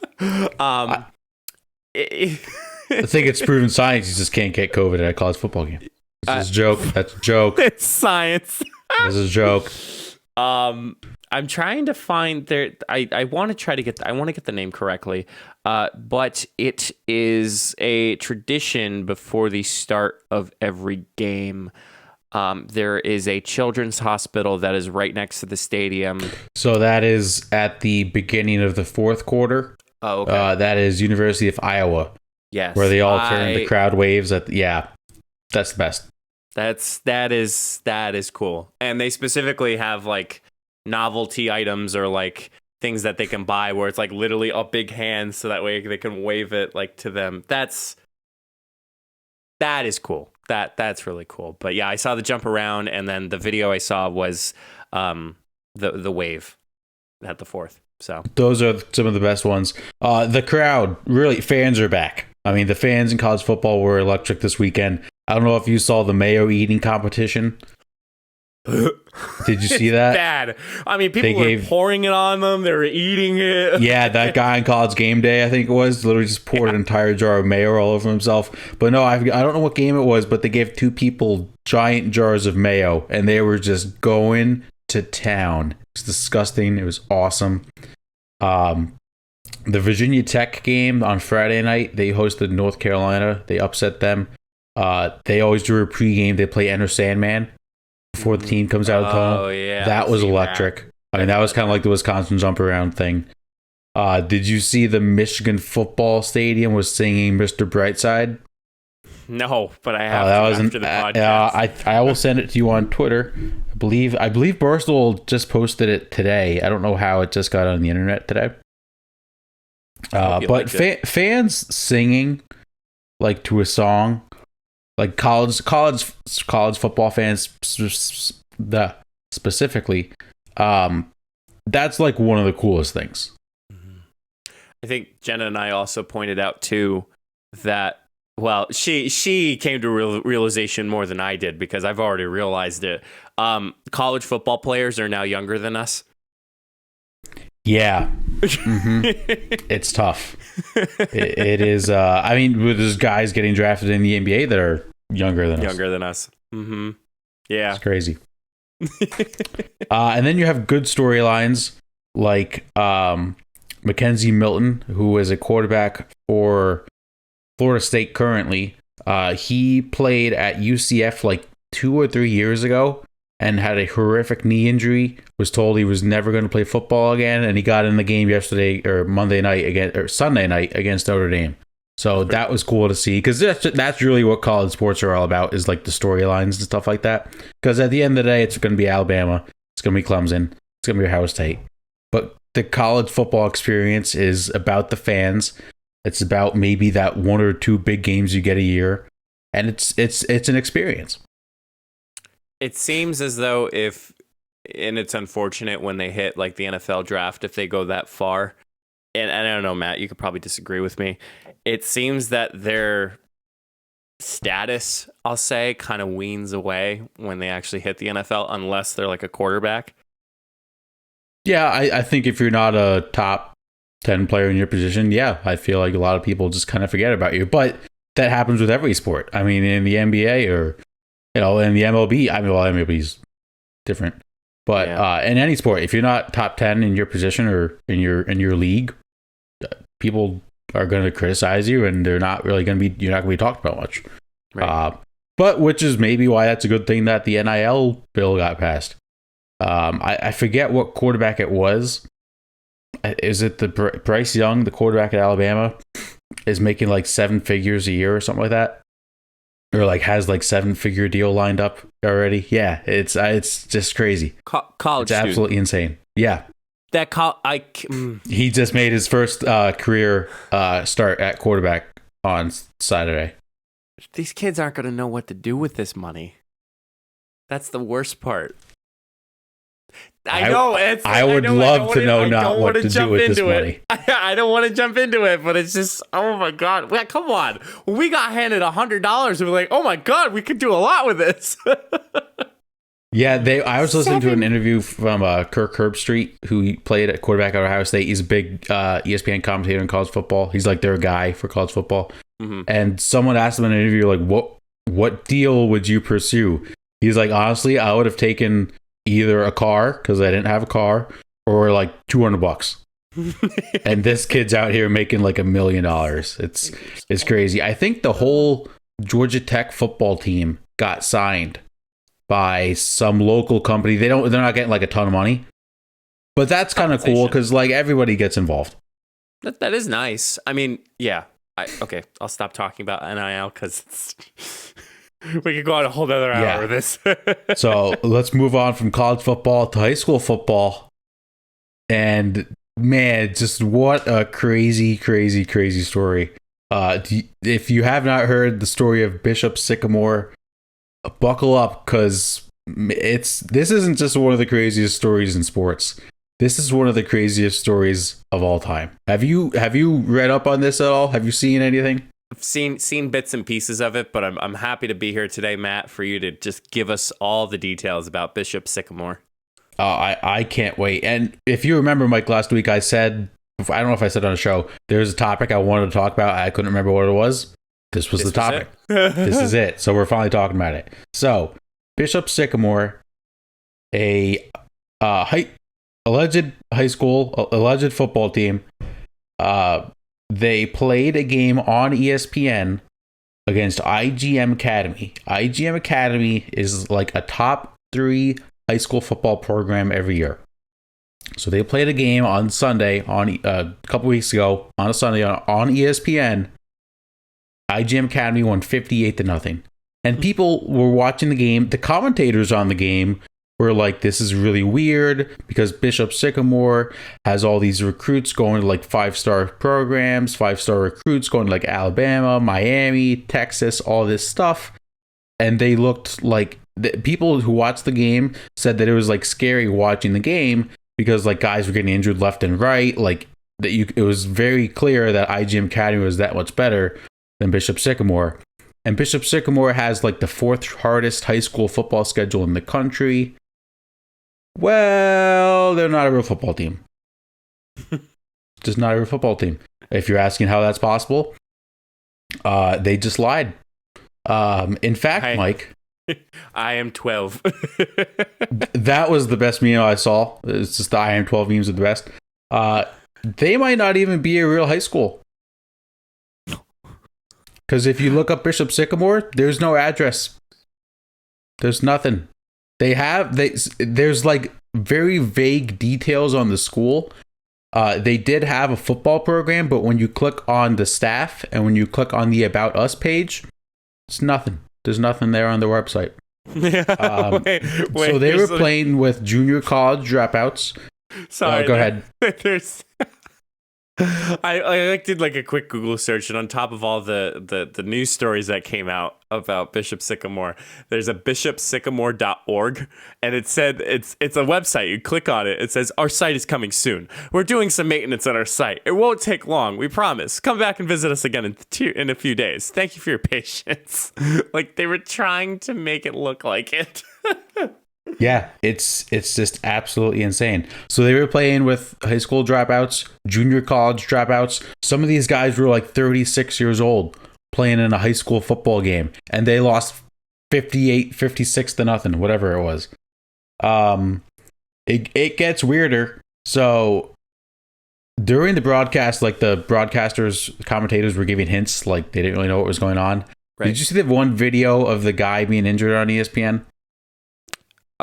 S1: think it's proven science. You just can't get COVID at a college football game. This is a joke. That's a joke.
S2: It's science.
S1: This is a joke.
S2: I'm trying to find there. I want to try to get. I want to get the name correctly. But it is a tradition before the start of every game. There is a children's hospital that is right next to the stadium.
S1: So that is at the beginning of the fourth quarter.
S2: Oh, okay.
S1: That is University of Iowa.
S2: Yes.
S1: Where they all turn the crowd waves at. Yeah, that's the best.
S2: That is cool. And they specifically have like novelty items or like things that they can buy where it's like literally a big hand so that way they can wave it like to them. That is cool. That's really cool. But yeah, I saw the jump around, and then the video I saw was the wave at the fourth. So
S1: those are some of the best ones. The crowd, really, fans are back. I mean, the fans in college football were electric this weekend. I don't know if you saw the mayo eating competition. Did you see that?
S2: Bad. I mean, people were pouring it on them. They were eating it.
S1: Yeah, that guy in College Game Day, I think it was, literally just poured an entire jar of mayo all over himself. But no, I don't know what game it was, but they gave two people giant jars of mayo, and they were just going to town. It was disgusting. It was awesome. The Virginia Tech game on Friday night, they hosted North Carolina. They upset them. They always do a pregame. They play Enter Sandman before the team comes out of the tunnel.
S2: Oh, yeah.
S1: That was electric. I mean, that was kind of like the Wisconsin jump around thing. Did you see the Michigan football stadium was singing Mr. Brightside?
S2: No, but I have after the podcast.
S1: I will send it to you on Twitter. I believe Barstool just posted it today. I don't know how it just got on the internet today. But fans singing like to a song, like college football fans specifically, that's like one of the coolest things.
S2: I think Jenna and I also pointed out too that, well, she came to realization more than I did because I've already realized it. College football players are now younger than us.
S1: Yeah. Mm-hmm. It's tough. It is. I mean, there's guys getting drafted in the NBA that are younger than us.
S2: Mm-hmm. Yeah.
S1: It's crazy. And then you have good storylines like Mackenzie Milton, who is a quarterback for Florida State currently. He played at UCF like 2 or 3 years ago and had a horrific knee injury, was told he was never going to play football again, and he got in the game Sunday night against Notre Dame. So that was cool to see, because that's really what college sports are all about, is like the storylines and stuff like that. Because at the end of the day, it's going to be Alabama, it's going to be Clemson, it's going to be Ohio State. But the college football experience is about the fans. It's about maybe that one or two big games you get a year, and it's an experience.
S2: It seems as though and it's unfortunate when they hit like the NFL draft, if they go that far. And I don't know, Matt, you could probably disagree with me. It seems that their status, I'll say, kind of weans away when they actually hit the NFL, unless they're like a quarterback.
S1: Yeah, I think if you're not a top 10 player in your position, yeah, I feel like a lot of people just kind of forget about you. But that happens with every sport. I mean, in the NBA or, in the MLB, MLB's different. But in any sport, if you're not top 10 in your position or in your league, people are going to criticize you, and you're not going to be talked about much. Right. But which is maybe why that's a good thing that the NIL bill got passed. I forget what quarterback it was. Is it the Bryce Young, the quarterback at Alabama, is making like 7 figures a year or something like that? Or like has like 7-figure deal lined up already? Yeah, it's just crazy.
S2: College,
S1: it's absolutely insane. Yeah, he just made his first career start at quarterback on Saturday.
S2: These kids aren't going to know what to do with this money. That's the worst part. I know.
S1: I would love to know not what to do with this money.
S2: I don't want to jump into it, but it's just, oh my God. Come on. When we got handed $100, we were like, oh my God, we could do a lot with this.
S1: Yeah, I was listening to an interview from Kirk Herbstreit, who played at quarterback at Ohio State. He's a big ESPN commentator in college football. He's like their guy for college football. Mm-hmm. And someone asked him in an interview, like, what deal would you pursue? He's like, honestly, I would have taken either a car, because I didn't have a car, or like $200. And this kid's out here making like $1 million. It's crazy. I think the whole Georgia Tech football team got signed by some local company. They're not getting like a ton of money, but that's kind of cool because like everybody gets involved.
S2: That is nice. I mean, yeah. Okay, I'll stop talking about NIL because we could go on a whole other hour with this.
S1: So let's move on from college football to high school football. And man, just what a crazy, crazy, crazy story. If you have not heard the story of Bishop Sycamore, buckle up, because this isn't just one of the craziest stories in sports. This is one of the craziest stories of all time. Have you read up on this at all? Have you seen anything?
S2: I've seen bits and pieces of it, but I'm happy to be here today, Matt, for you to just give us all the details about Bishop Sycamore.
S1: I can't wait. And if you remember, Mike, last week I said, I don't know if I said on a show, there's a topic I wanted to talk about. I couldn't remember what it was. This was the topic. This is it. So we're finally talking about it. So Bishop Sycamore, alleged high school, alleged football team, they played a game on ESPN against IGM Academy. IGM Academy is like a top 3 high school football program every year. So they played a game on Sunday, on a couple weeks ago, on a Sunday on ESPN. IGM Academy won 58-0. And people were watching the game. The commentators on the game were like, this is really weird because Bishop Sycamore has all these recruits going to like 5-star programs, 5-star recruits going to like Alabama, Miami, Texas, all this stuff. And they looked like, people who watched the game said that it was like scary watching the game because like guys were getting injured left and right. Like it was very clear that IGM Academy was that much better than Bishop Sycamore. And Bishop Sycamore has like the 4th hardest high school football schedule in the country. Well, they're not a real football team. Just not a real football team. If you're asking how that's possible, they just lied. In fact, Mike,
S2: I am 12.
S1: That was the best meme I saw. It's just the I am 12 memes are the best. They might not even be a real high school. Because if you look up Bishop Sycamore, there's no address. There's nothing. There's like very vague details on the school. They did have a football program, but when you click on the staff and when you click on the About Us page, it's nothing. There's nothing there on their website.
S2: Wait,
S1: so they were playing with junior college dropouts
S2: Sorry.
S1: Go ahead.
S2: There's. I did like a quick Google search, and on top of all the news stories that came out about Bishop Sycamore, there's a bishopsycamore.org, and it said it's a website. You click on it, it says our site is coming soon. We're doing some maintenance on our site. It won't take long, we promise. Come back and visit us again in a few days. Thank you for your patience. Like they were trying to make it look like it.
S1: Yeah, it's just absolutely insane. So they were playing with high school dropouts, junior college dropouts. Some of these guys were like 36 years old playing in a high school football game, and they lost 56 to nothing, whatever it was. It gets weirder. So during the broadcast, like the commentators were giving hints, like they didn't really know what was going on. Right. Did you see that one video of the guy being injured on ESPN?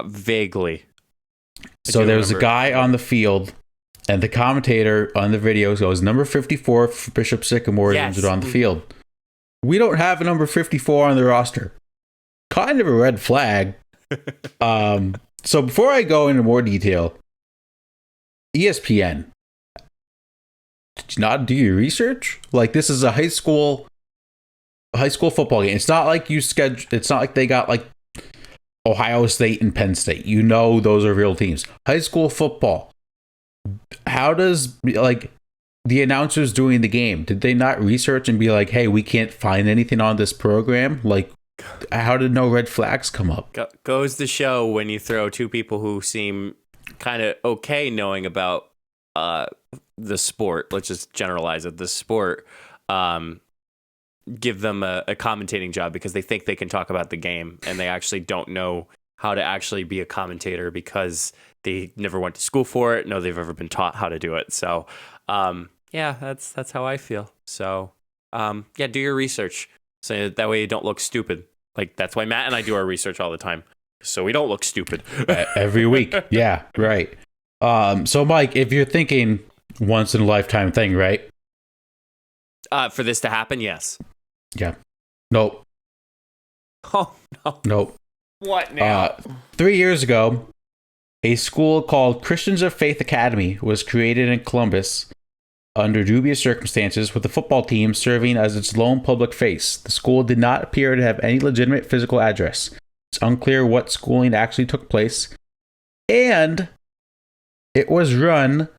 S2: Vaguely.
S1: So there was a guy on the field, and the commentator on the video goes, number 54 for Bishop Sycamore is injured on the field. We don't have a number 54 on the roster. Kind of a red flag. So before I go into more detail, ESPN, did you not do your research? Like, this is a high school football game. It's not like it's not like they got like Ohio State and Penn State. You know those are real teams. High school football. How does, like, the announcers doing the game, did they not research and be like, hey, we can't find anything on this program? Like, how did no red flags come up?
S2: Goes to show when you throw two people who seem kind of okay knowing about the sport. Let's just generalize it. The sport. Give them a commentating job because they think they can talk about the game, and they actually don't know how to actually be a commentator because they never went to school for it. No, they've ever been taught how to do it. So, yeah, that's how I feel. So, yeah, do your research so that way you don't look stupid. Like, that's why Matt and I do our research all the time, so we don't look stupid.
S1: Every week. Yeah, right. So Mike, if you're thinking once in a lifetime thing, right?
S2: For this to happen, yes.
S1: Yeah. Nope.
S2: Oh, no.
S1: Nope.
S2: What now?
S1: 3 years ago, a school called Christians of Faith Academy was created in Columbus under dubious circumstances, with the football team serving as its lone public face. The school did not appear to have any legitimate physical address. It's unclear what schooling actually took place, and it was run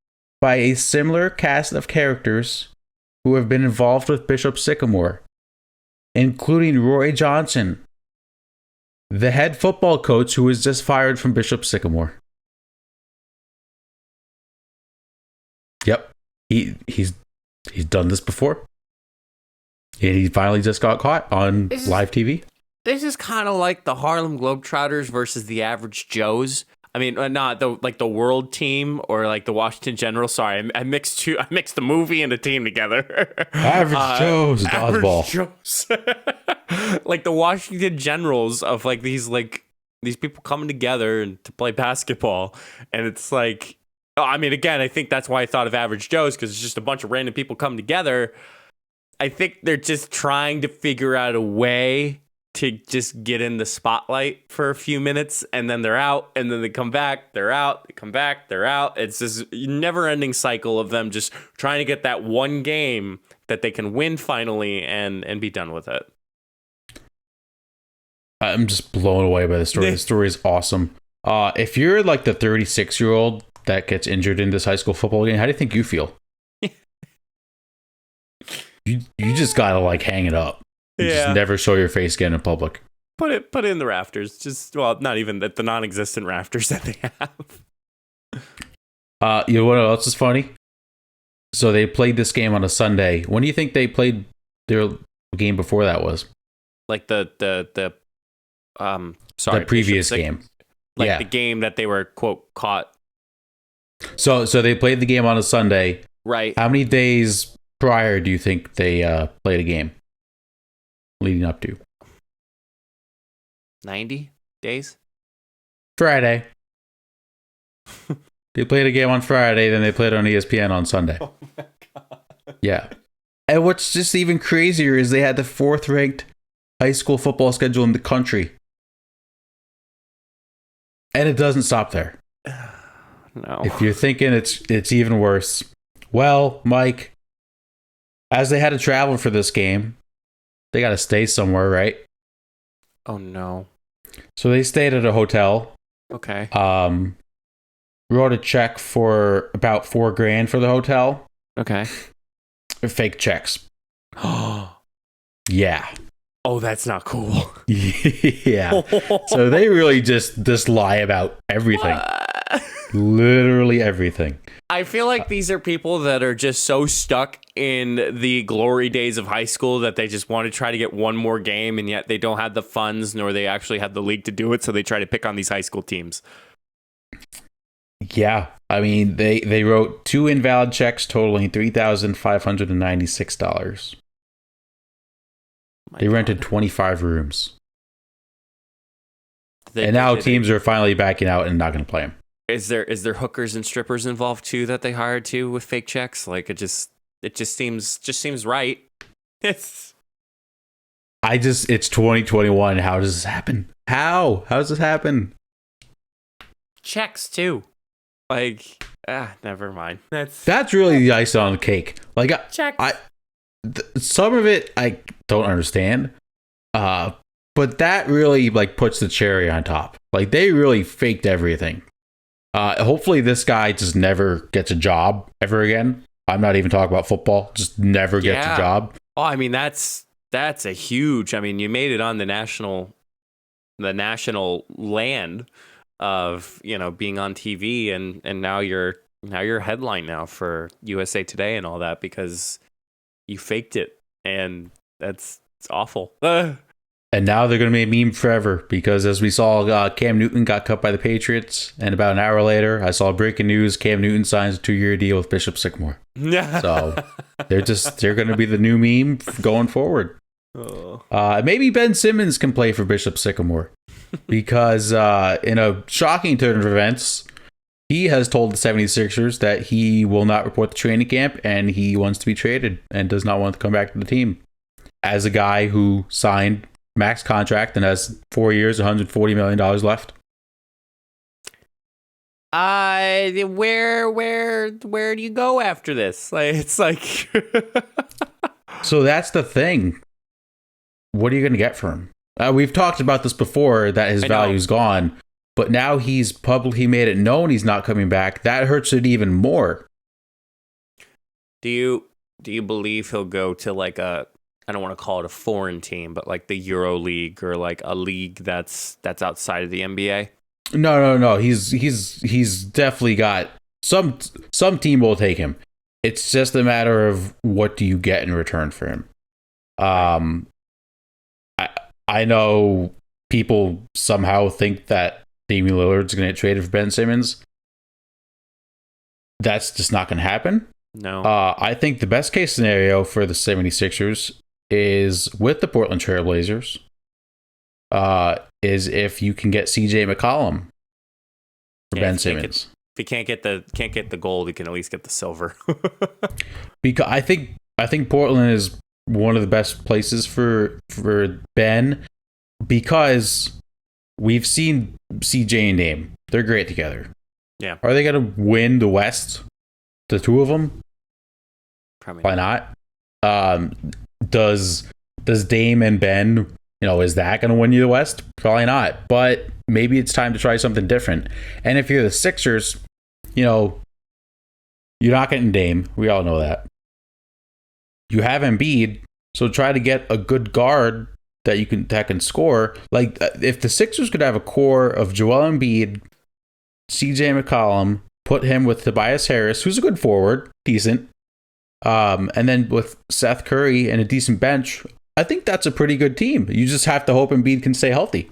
S1: by a similar cast of characters who have been involved with Bishop Sycamore, including Roy Johnson, the head football coach who was just fired from Bishop Sycamore. Yep, he's done this before, and he finally just got caught on live TV.
S2: This is kind of like the Harlem Globetrotters versus the Average Joes. I mean, not the world team or like the Washington Generals. Sorry, I mixed the movie and the team together.
S1: Average Joe's dodgeball.
S2: Like the Washington Generals of like these people coming together and to play basketball, and it's like, I mean, again, I think that's why I thought of Average Joe's, because it's just a bunch of random people coming together. I think they're just trying to figure out a way to just get in the spotlight for a few minutes, and then they're out, and then they come back, they're out, they come back, they're out. It's this never-ending cycle of them just trying to get that one game that they can win finally and be done with it.
S1: I'm just blown away by the story. The story is awesome. If you're like the 36-year-old that gets injured in this high school football game, how do you think you feel? You just gotta like hang it up. Just never show your face again in public.
S2: Put it in the rafters. Just, well, not even the non-existent rafters that they have.
S1: You know what else is funny? So they played this game on a Sunday. When do you think they played their game before that was?
S2: Like the
S1: previous game.
S2: Like the game that they were, quote, caught.
S1: So they played the game on a Sunday.
S2: Right.
S1: How many days prior do you think they played a game leading up to?
S2: 90 days?
S1: Friday. They played a game on Friday, then they played on ESPN on Sunday.
S2: Oh my God.
S1: Yeah. And what's just even crazier is they had the 4th ranked high school football schedule in the country. And it doesn't stop there.
S2: no.
S1: If you're thinking it's even worse, well, Mike, as they had to travel for this game, they got to stay somewhere, right?
S2: Oh no.
S1: So they stayed at a hotel.
S2: Okay.
S1: Wrote a check for about $4,000 for the hotel.
S2: Okay.
S1: Fake checks.
S2: Oh,
S1: Yeah.
S2: that's not cool.
S1: Yeah. So they really just lie about everything. Literally everything.
S2: I feel like these are people that are just so stuck in the glory days of high school that they just want to try to get one more game, and yet they don't have the funds nor they actually have the league to do it, so they try to pick on these high school teams.
S1: Yeah. I mean, they wrote 2 invalid checks totaling $3,596. They rented 25 rooms. And now teams are finally backing out and not going to play them.
S2: Is there hookers and strippers involved too that they hired too with fake checks? Like it just seems right. It's
S1: 2021. How does this happen? How does this happen?
S2: checks too. Like never mind.
S1: That's really the icing on the cake. Like
S2: checks.
S1: Some of it I don't understand. But that really like puts the cherry on top. Like they really faked everything. Hopefully this guy just never gets a job ever again. I'm not even talking about football. Just never gets a job.
S2: Oh, I mean that's a huge. I mean, you made it on the national land of being on TV, and now you're a headline now for USA Today and all that because you faked it, and it's awful.
S1: And now they're going to be a meme forever because as we saw, Cam Newton got cut by the Patriots. And about an hour later, I saw breaking news. Cam Newton signs a 2-year deal with Bishop Sycamore. So they're going to be the new meme going forward. Maybe Ben Simmons can play for Bishop Sycamore because in a shocking turn of events, he has told the 76ers that he will not report to training camp and he wants to be traded and does not want to come back to the team. As a guy who signed max contract and has 4 years, $140 million left.
S2: Where do you go after this? Like it's like
S1: So that's the thing. What are you going to get for him? We've talked about this before that his value's gone, but now he's publicly made it known he's not coming back. That hurts it even more.
S2: Do you believe he'll go to like I don't want to call it a foreign team, but like the Euro League or like a league that's outside of the NBA?
S1: No. He's definitely got some team will take him. It's just a matter of what do you get in return for him. I know people somehow think that Damian Lillard's going to get traded for Ben Simmons. That's just not going to happen.
S2: No.
S1: I think the best case scenario for the 76ers is with the Portland Trailblazers is if you can get CJ McCollum for Ben Simmons.
S2: If you can't get the gold, you can at least get the silver.
S1: Because I think Portland is one of the best places for Ben because we've seen CJ and Dame. They're great together.
S2: Yeah.
S1: Are they going to win the West? The two of them?
S2: Probably
S1: Why not? Does Dame and Ben, is that going to win you the West? Probably not. But maybe it's time to try something different. And if you're the Sixers, you're not getting Dame. We all know that. You have Embiid, so try to get a good guard that can score. Like if the Sixers could have a core of Joel Embiid, CJ McCollum, put him with Tobias Harris, who's a good forward, decent. And then with Seth Curry and a decent bench, I think that's a pretty good team. You just have to hope Embiid can stay healthy.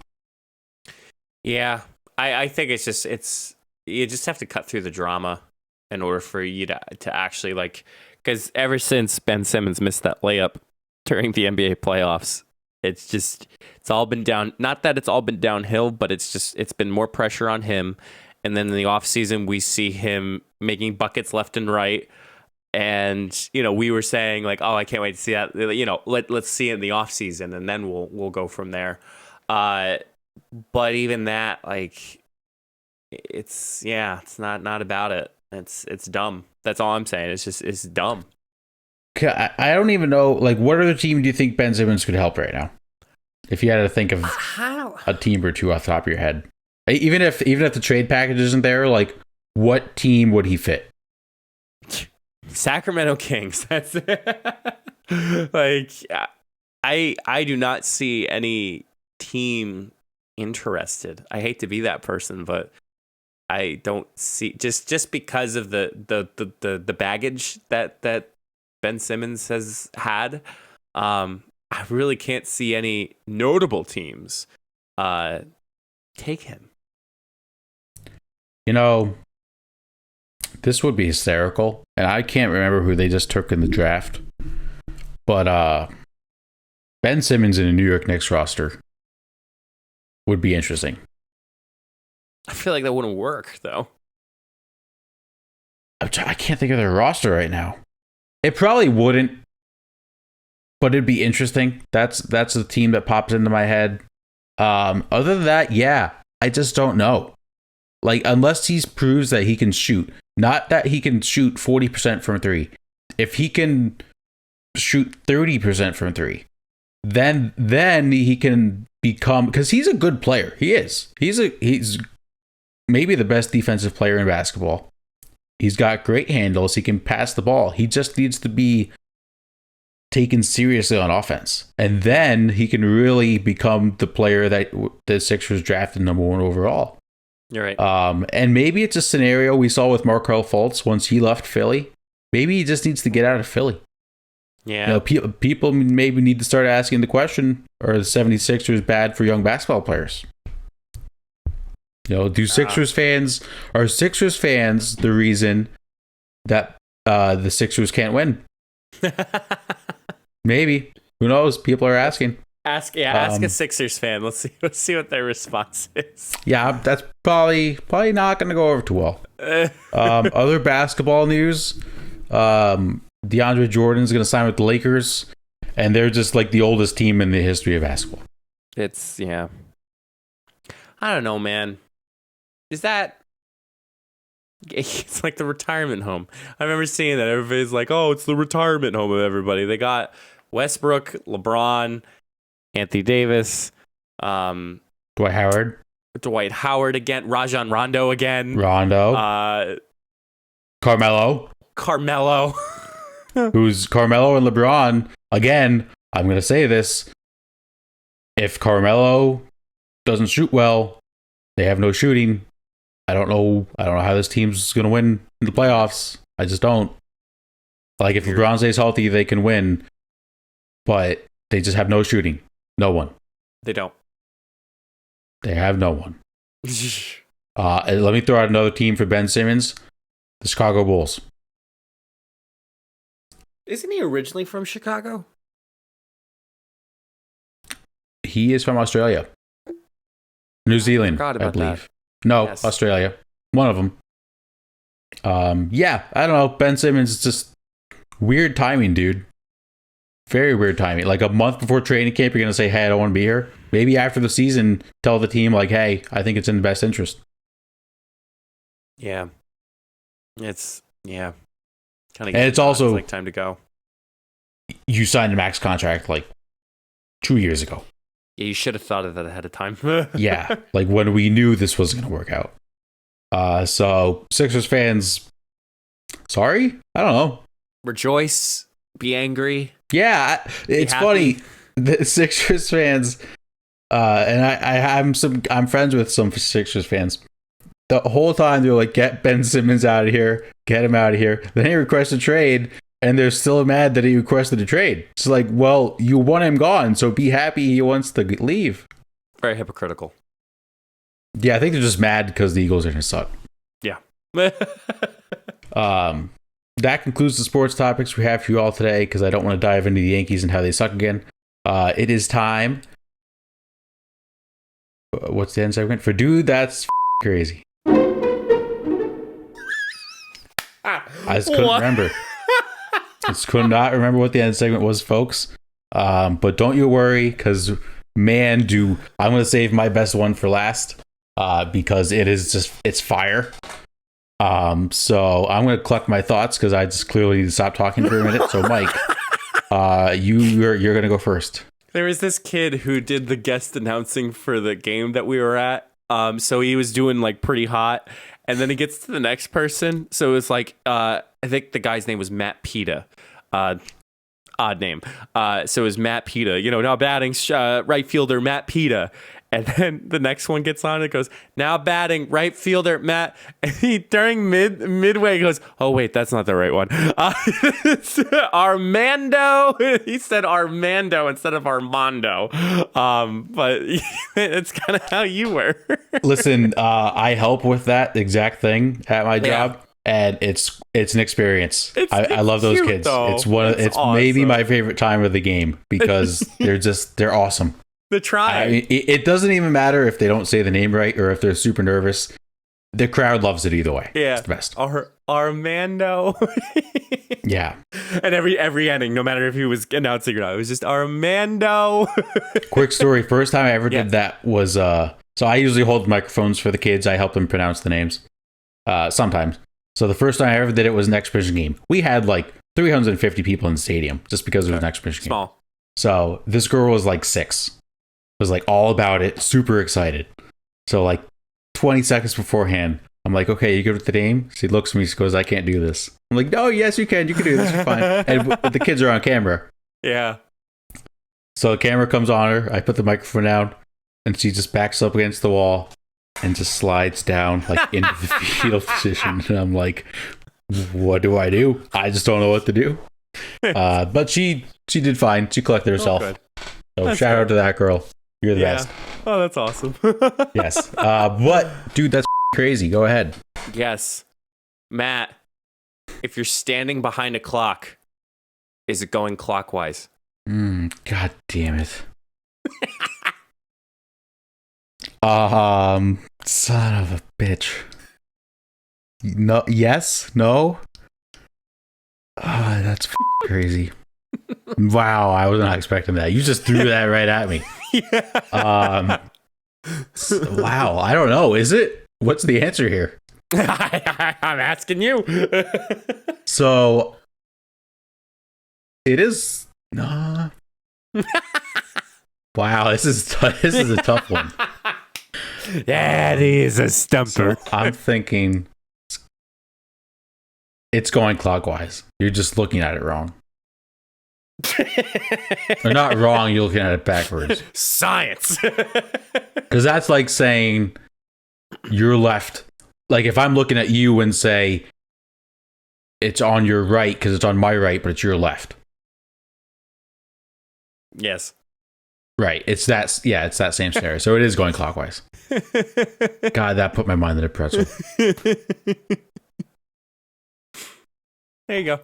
S2: Yeah, I think you just have to cut through the drama in order for you to actually because ever since Ben Simmons missed that layup during the NBA playoffs, it's all been down. Not that it's all been downhill, but it's been more pressure on him. And then in the offseason, we see him making buckets left and right. And, we were saying like, oh, I can't wait to see that, let's see it in the offseason and then we'll go from there. But even that, it's not about it. It's dumb. That's all I'm saying. It's dumb.
S1: I don't even know, like, what other team do you think Ben Simmons could help right now? If you had to think of a team or two off the top of your head, even if the trade package isn't there, like, what team would he fit?
S2: Sacramento Kings. That's like, I do not see any team interested. I hate to be that person, but I don't see, just because of the baggage that Ben Simmons has had. I really can't see any notable teams take him.
S1: You know, this would be hysterical, and I can't remember who they just took in the draft, but Ben Simmons in a New York Knicks roster would be interesting.
S2: I feel like that wouldn't work, though.
S1: I can't think of their roster right now. It probably wouldn't, but it'd be interesting. That's the team that pops into my head. Other than that, yeah, I just don't know. Like, unless he proves that he can shoot, not that he can shoot 40% from three. If he can shoot 30% from three, then he can become, because he's a good player. He is. He's maybe the best defensive player in basketball. He's got great handles. He can pass the ball. He just needs to be taken seriously on offense. And then he can really become the player that the Sixers drafted number 1 overall.
S2: You're right.
S1: And maybe it's a scenario we saw with Markelle Fultz once he left Philly. Maybe he just needs to get out of Philly.
S2: Yeah.
S1: People maybe need to start asking the question, are the 76ers bad for young basketball players? Are Sixers fans the reason that the Sixers can't win? Maybe. Who knows? People are asking.
S2: Ask a Sixers fan. Let's see what their response is.
S1: Yeah, that's probably not going to go over too well. Other basketball news: DeAndre Jordan's going to sign with the Lakers, and they're just like the oldest team in the history of basketball.
S2: It's I don't know, man. Is that? It's like the retirement home. I remember seeing that. Everybody's like, "Oh, it's the retirement home of everybody." They got Westbrook, LeBron, Anthony Davis,
S1: Dwight Howard
S2: again, Rajon Rondo again,
S1: Carmelo, who's Carmelo and LeBron again. I'm gonna say this: if Carmelo doesn't shoot well, they have no shooting. I don't know how this team's gonna win in the playoffs. I just don't. Like, if LeBron stays healthy, they can win, but they just have no shooting. No one.
S2: They don't.
S1: They have no one. Let me throw out another team for Ben Simmons. The Chicago Bulls.
S2: Isn't he originally from Chicago?
S1: He is from Australia. New Zealand, I believe. That. No, yes. Australia. One of them. Yeah, I don't know. Ben Simmons is just weird timing, dude. Very weird timing. Like, a month before training camp, you're going to say, hey, I don't want to be here. Maybe after the season, tell the team, like, hey, I think it's in the best interest.
S2: Yeah. It's kind of.
S1: And it's also
S2: like time to go.
S1: You signed a max contract like 2 years ago.
S2: Yeah, you should have thought of that ahead of time.
S1: Yeah, like when we knew this was going to work out. So Sixers fans, sorry? I don't know.
S2: Rejoice, be angry.
S1: Yeah, it's funny. The Sixers fans, and I'm friends with some Sixers fans. The whole time they're like, get Ben Simmons out of here, get him out of here. Then he requests a trade, and they're still mad that he requested a trade. It's like, well, you want him gone, so be happy he wants to leave.
S2: Very hypocritical.
S1: Yeah, I think they're just mad because the Eagles are going to suck.
S2: Yeah.
S1: That concludes the sports topics we have for you all today, because I don't want to dive into the Yankees and how they suck again. It is time. What's the end segment? For Dude, That's Crazy. I just couldn't remember. Just could not remember what the end segment was, folks. But don't you worry, because I'm going to save my best one for last. because it's fire. So I'm going to collect my thoughts because I just clearly need to stop talking for a minute. So Mike, you're going to go first.
S2: There was this kid who did the guest announcing for the game that we were at. So he was doing like pretty hot. And then he gets to the next person. So it was like, I think the guy's name was Matt Pita. Odd name. So it was Matt Pita. Now batting right fielder Matt Pita. And then the next one gets on and it goes, now batting right fielder Matt. And he during midway goes, oh wait, that's not the right one. It's Armando. He said Armando instead of Armando. But it's kind of how you were.
S1: Listen, I help with that exact thing at my job. And it's an experience. I love those kids. Though. It's awesome. Maybe my favorite time of the game because they're awesome.
S2: The try.
S1: I mean, it doesn't even matter if they don't say the name right or if they're super nervous. The crowd loves it either way.
S2: Yeah,
S1: it's the best.
S2: Armando.
S1: Yeah.
S2: And every ending, no matter if he was announcing or not, it was just Armando.
S1: Quick story. First time I ever did that was so I usually hold microphones for the kids. I help them pronounce the names sometimes. So the first time I ever did it was an exhibition game. We had like 350 people in the stadium just because it was an exhibition game.
S2: Small.
S1: So this girl was like 6. Was like all about it, super excited. So like 20 seconds beforehand, I'm like, okay, you good with the name? She looks at me, she goes, I can't do this. I'm like, no, yes, you can do this, you're fine. And the kids are on camera.
S2: Yeah.
S1: So the camera comes on her, I put the microphone down, and she just backs up against the wall and just slides down like into the fetal position. And I'm like, what do? I just don't know what to do. But she did fine. She collected herself. So shout out to that girl. You're the best.
S2: Oh, that's awesome.
S1: Yes. But, dude, that's crazy. Go ahead.
S2: Yes. Matt, if you're standing behind a clock, is it going clockwise?
S1: God damn it. Son of a bitch. No. Yes. No. That's crazy. Wow, I was not expecting that. You just threw that right at me. Yeah. Wow, I don't know. Is it? What's the answer here?
S2: I'm asking you.
S1: So it is. Wow, this is a tough one.
S2: That is a stumper.
S1: So I'm thinking it's going clockwise. You're just looking at it wrong. Or not wrong, you're looking at it backwards.
S2: Science.
S1: Because that's like saying you're left. Like if I'm looking at you and say it's on your right because it's on my right, but it's your left.
S2: Yes.
S1: Right. It's that same scenario. So it is going clockwise. God, that put my mind in a pretzel.
S2: There you go.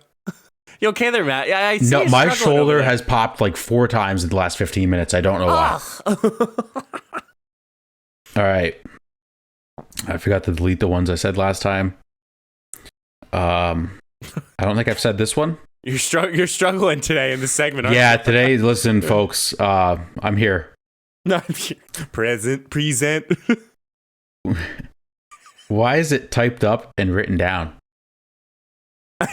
S2: You okay there, Matt? Yeah, I see.
S1: No, my shoulder has popped like 4 times in the last 15 minutes. I don't know why. All right. I forgot to delete the ones I said last time. I don't think I've said this one.
S2: You're struggling today in the segment, aren't
S1: you?
S2: Today,
S1: listen, folks. I'm here.
S2: Present.
S1: Why is it typed up and written down?
S2: That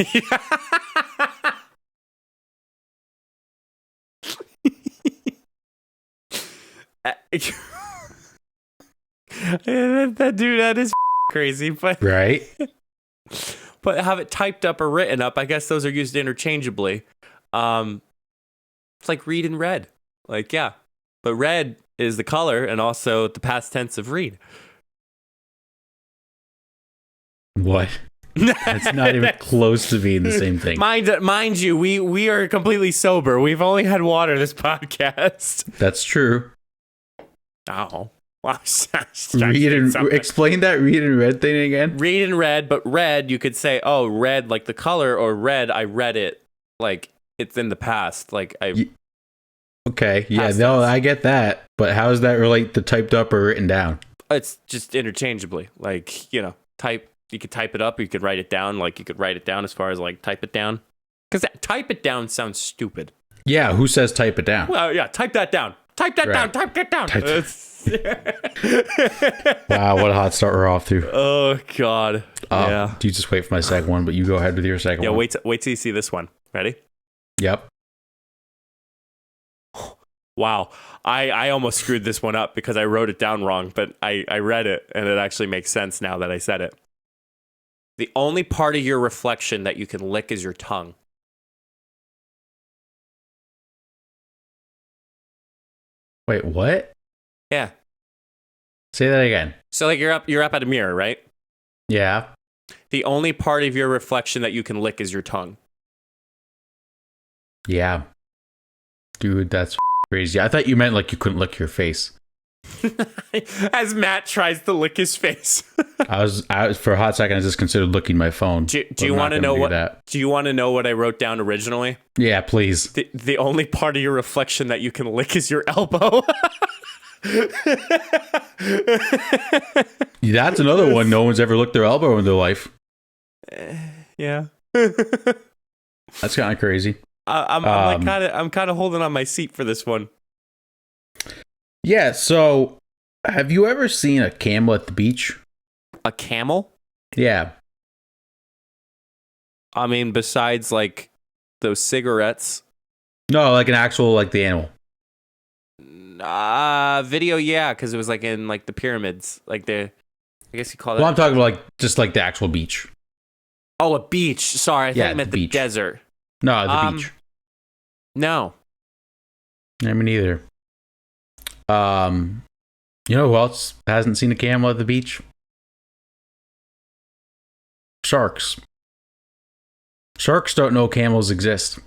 S2: is crazy, but
S1: right.
S2: But have it typed up or written up, I guess those are used interchangeably. It's like read and read. Like, yeah. But red is the color and also the past tense of read.
S1: What? That's not even close to being the same thing.
S2: Mind you, we are completely sober. We've only had water this podcast.
S1: That's true.
S2: Oh.
S1: Explain that read and read thing again.
S2: Read and read, but red, you could say, oh, red, like the color, or red, I read it, like it's in the past. Like
S1: okay, yeah, no, I get that. But how does that relate to typed up or written down?
S2: It's just interchangeably. Like, you could type it up, or you could write it down. Like you could write it down as far as like type it down. Because type it down sounds stupid.
S1: Yeah, who says type it down?
S2: Well, yeah, type that down. Type that
S1: Right.
S2: down. Type that down.
S1: Wow, what a hot start we're off to.
S2: Oh, God. Yeah.
S1: You just wait for my second one, but you go ahead with your second
S2: Yeah,
S1: one.
S2: wait till you see this one. Ready?
S1: Yep.
S2: Wow. I almost screwed this one up because I wrote it down wrong, but I read it, and it actually makes sense now that I said it. The only part of your reflection that you can lick is your tongue.
S1: Wait, what?
S2: Yeah.
S1: Say that again.
S2: So like you're up at a mirror, right?
S1: Yeah.
S2: The only part of your reflection that you can lick is your tongue.
S1: Yeah. Dude, that's crazy. I thought you meant like you couldn't lick your face.
S2: As Matt tries to lick his face.
S1: I was for a hot second I just considered looking my phone.
S2: Do you want to know what
S1: that.
S2: Do you want to know what I wrote down originally?
S1: Yeah, please.
S2: The only part of your reflection that you can lick is your elbow.
S1: That's another one. No one's ever licked their elbow in their life.
S2: Yeah.
S1: That's kind of crazy.
S2: I'm kind of holding on my seat for this one.
S1: Yeah, so have you ever seen a camel at the beach?
S2: A camel?
S1: Yeah.
S2: I mean, besides like those cigarettes.
S1: No, like an actual, like the animal.
S2: Video, yeah, because it was like in like the pyramids, like I guess you call that.
S1: Well, I'm talking about like just like the actual beach.
S2: Oh, a beach. Sorry, I thought you meant the
S1: beach.
S2: desert.
S1: No, the beach.
S2: No.
S1: I mean, neither. You know who else hasn't seen a camel at the beach? Sharks. Sharks don't know camels exist.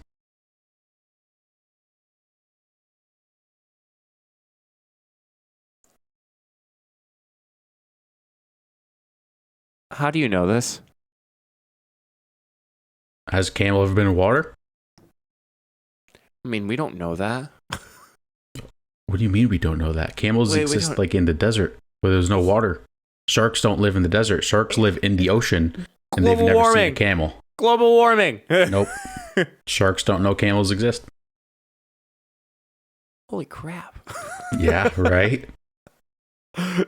S2: How do you know this?
S1: Has a camel ever been in water?
S2: I mean, we don't know that.
S1: What do you mean we don't know that? Camels
S2: Wait,
S1: exist like in the desert where there's no water. Sharks don't live in the desert. Sharks live in the ocean, and they've never seen a camel.
S2: Global warming.
S1: Nope. Sharks don't know camels exist.
S2: Holy crap.
S1: Yeah, right?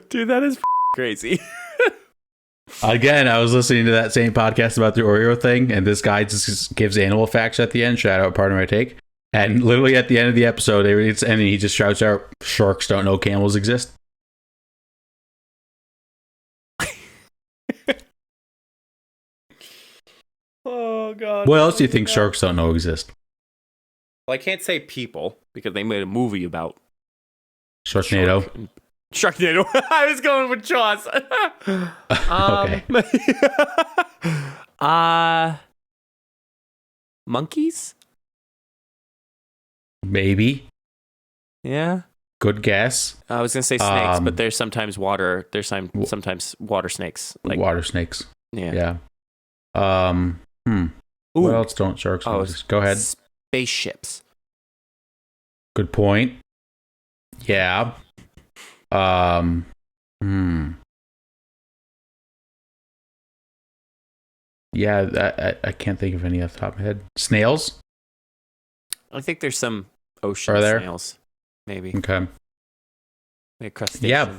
S2: Dude, that is crazy.
S1: Again, I was listening to that same podcast about the Oreo thing, and this guy just gives animal facts at the end. Shout out, Pardon My Take. And literally at the end of the episode, and he just shouts out, "Sharks don't know camels exist."
S2: Oh, God.
S1: What else do you think sharks don't know exist?
S2: Well, I can't say people because they made a movie about
S1: Sharknado.
S2: Sharknado. I was going with Jaws.
S1: Okay.
S2: Monkeys?
S1: Maybe.
S2: Yeah.
S1: Good guess.
S2: I was gonna say snakes, but there's sometimes water. There's sometimes water snakes. Like
S1: Water snakes.
S2: yeah.
S1: Yeah.
S2: Ooh.
S1: What else don't sharks know exist? Go ahead.
S2: Spaceships.
S1: Good point. Yeah. Yeah, I can't think of any off the top of my head. Snails?
S2: I think there's some ocean
S1: Are there?
S2: snails. Maybe.
S1: Okay.
S2: Like crustacean.
S1: Yeah.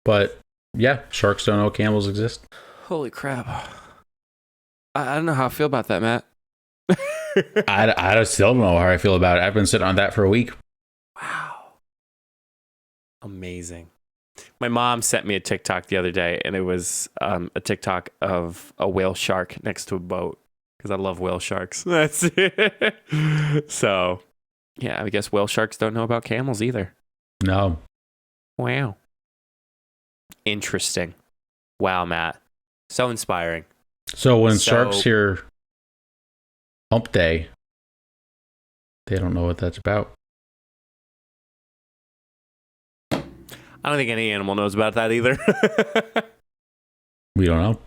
S1: But yeah, sharks don't know camels exist.
S2: Holy crap. I don't know how I feel about that, Matt.
S1: I still don't know how I feel about it. I've been sitting on that for a week.
S2: Wow. Amazing. My mom sent me a TikTok the other day, and it was a TikTok of a whale shark next to a boat because I love whale sharks. That's it. So, yeah, I guess whale sharks don't know about camels either.
S1: No.
S2: Wow. Interesting. Wow, Matt. So inspiring.
S1: So when sharks hear hump day, they don't know what that's about.
S2: I don't think any animal knows about that either.
S1: We don't know.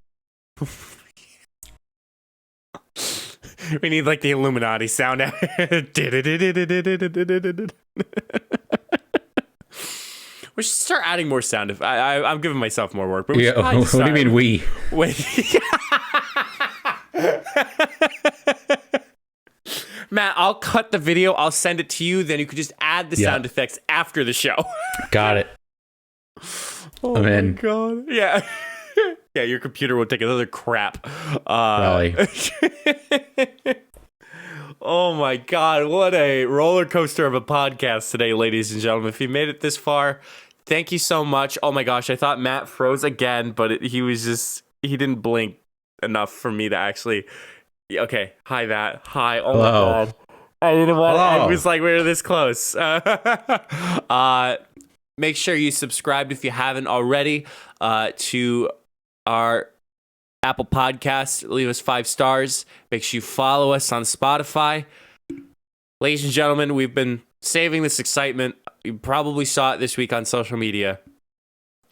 S2: We need like the Illuminati sound. We should start adding more sound. I'm giving myself more work. But
S1: Yeah, what do you mean we?
S2: Wait. Matt, I'll cut the video. I'll send it to you. Then you could just add the sound effects after the show.
S1: Got it.
S2: Oh my God. Yeah. Yeah, your computer will take another crap.
S1: Probably.
S2: Oh my God. What a roller coaster of a podcast today, ladies and gentlemen. If you made it this far, thank you so much. Oh my gosh. I thought Matt froze again, but he didn't blink enough for me to actually. Okay. Hi, Matt. Hi. Oh my God. You know what? I was like, we're this close. Make sure you subscribed if you haven't already to our Apple Podcast. Leave us 5 stars. Make sure you follow us on Spotify. Ladies and gentlemen, we've been saving this excitement. You probably saw it this week on social media.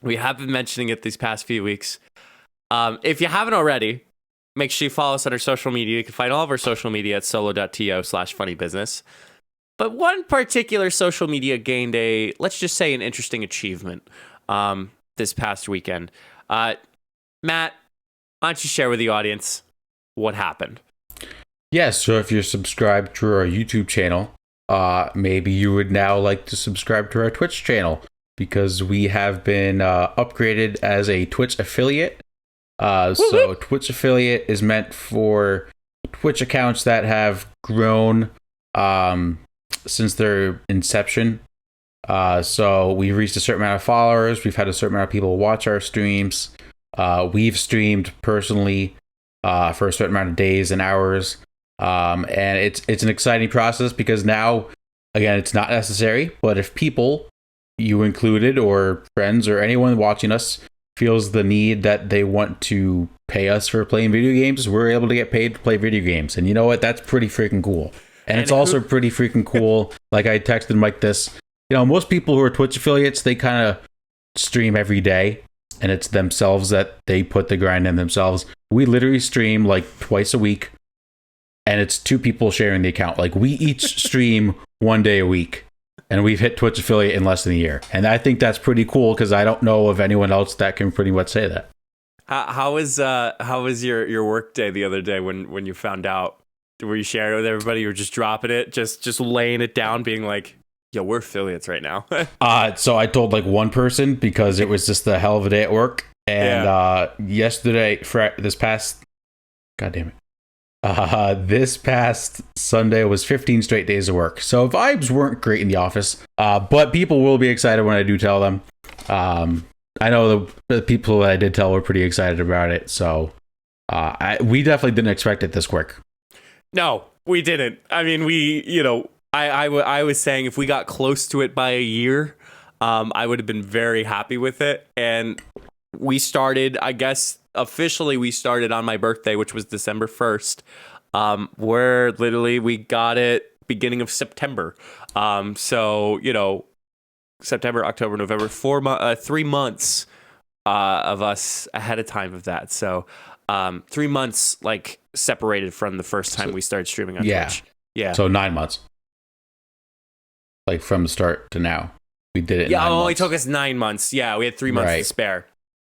S2: We have been mentioning it these past few weeks. If you haven't already, make sure you follow us on our social media. You can find all of our social media at solo.to/funnybusiness. But one particular social media gained let's just say, an interesting achievement this past weekend. Matt, why don't you share with the audience what happened?
S1: Yes, so if you're subscribed to our YouTube channel, maybe you would now like to subscribe to our Twitch channel, because we have been upgraded as a Twitch affiliate. So Twitch affiliate is meant for Twitch accounts that have grown since their inception. So we've reached a certain amount of followers. We've had a certain amount of people watch our streams. We've streamed personally for a certain amount of days and hours. And it's an exciting process, because now, again, it's not necessary, but if people, you included, or friends, or anyone watching us, feels the need that they want to pay us for playing video games, we're able to get paid to play video games. And you know what? That's pretty freaking cool. And it's also pretty freaking cool. Like, I texted Mike this. You know, most people who are Twitch affiliates, they kind of stream every day, and it's themselves that they put the grind in themselves. We literally stream like twice a week, and it's 2 people sharing the account. Like, we each stream 1 day a week, and we've hit Twitch affiliate in less than a year. And I think that's pretty cool, because I don't know of anyone else that can pretty much say that.
S2: How was your work day the other day when you found out? Were you sharing it with everybody? You were just dropping it, just laying it down, being like, yo, we're affiliates right now.
S1: So I told like one person, because it was just a hell of a day at work. And yesterday, this past Sunday was 15 straight days of work. So vibes weren't great in the office, but people will be excited when I do tell them. I know the people that I did tell were pretty excited about it. So we definitely didn't expect it this quick.
S2: No, we didn't. I mean, I was saying if we got close to it by a year, I would have been very happy with it. And we started, I guess, officially we started on my birthday, which was December 1st, where literally we got it beginning of September. So, September, October, November, 3 months of us ahead of time of that. So 3 months like separated from the first time we started streaming on Twitch. Yeah.
S1: So 9 months. Like from the start to now. We did it in 9 months.
S2: Yeah, it only took us 9 months. Yeah, we had 3 months to spare.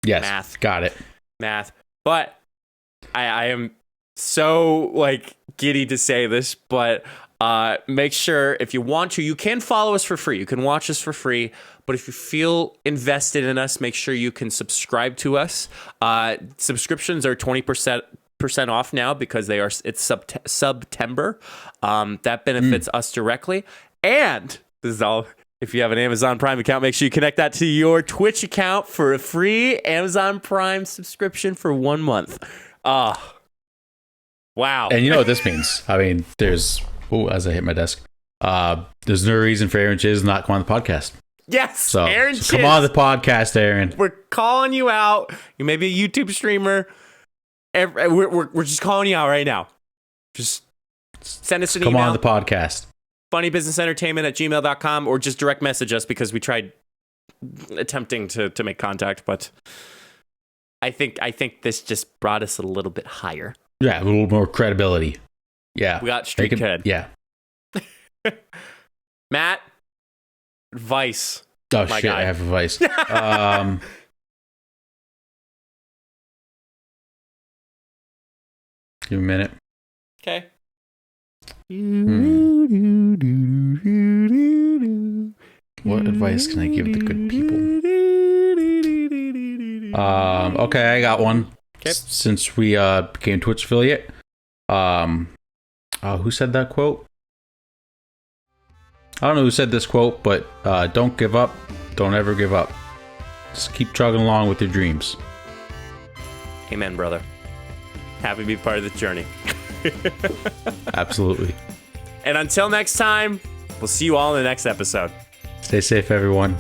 S1: Yes.
S2: Math.
S1: Got it.
S2: Math. But I am so like giddy to say this, but make sure if you want to, you can follow us for free. You can watch us for free. But if you feel invested in us, make sure you can subscribe to us. Subscriptions are 20% off now because it's September. That benefits us directly. And this is all. If you have an Amazon Prime account, make sure you connect that to your Twitch account for a free Amazon Prime subscription for 1 month. Wow.
S1: And you know what this means? I mean, as I hit my desk, there's no reason for Aaron Chiz not come on the podcast.
S2: Yes,
S1: so
S2: Aaron Chiz.
S1: Come on the podcast, Aaron.
S2: We're calling you out. You may be a YouTube streamer. We're just calling you out right now. Just send us an email.
S1: Come on the podcast.
S2: funnybusinessentertainment@gmail.com, or just direct message us, because we tried attempting to make contact, but I think this just brought us a little bit higher.
S1: Yeah, a little more credibility. Yeah.
S2: We got street cred.
S1: Yeah.
S2: Matt, advice.
S1: Oh, shit, guy. I have advice. Give me a minute.
S2: Okay.
S1: What advice can I give the good people? Okay, I got one.
S2: Okay.
S1: Since we became Twitch affiliate. Who said that quote? I don't know who said this quote, but don't give up. Don't ever give up. Just keep chugging along with your dreams.
S2: Amen, brother. Happy to be part of the journey.
S1: Absolutely.
S2: And until next time, we'll see you all in the next episode.
S1: Stay safe, everyone.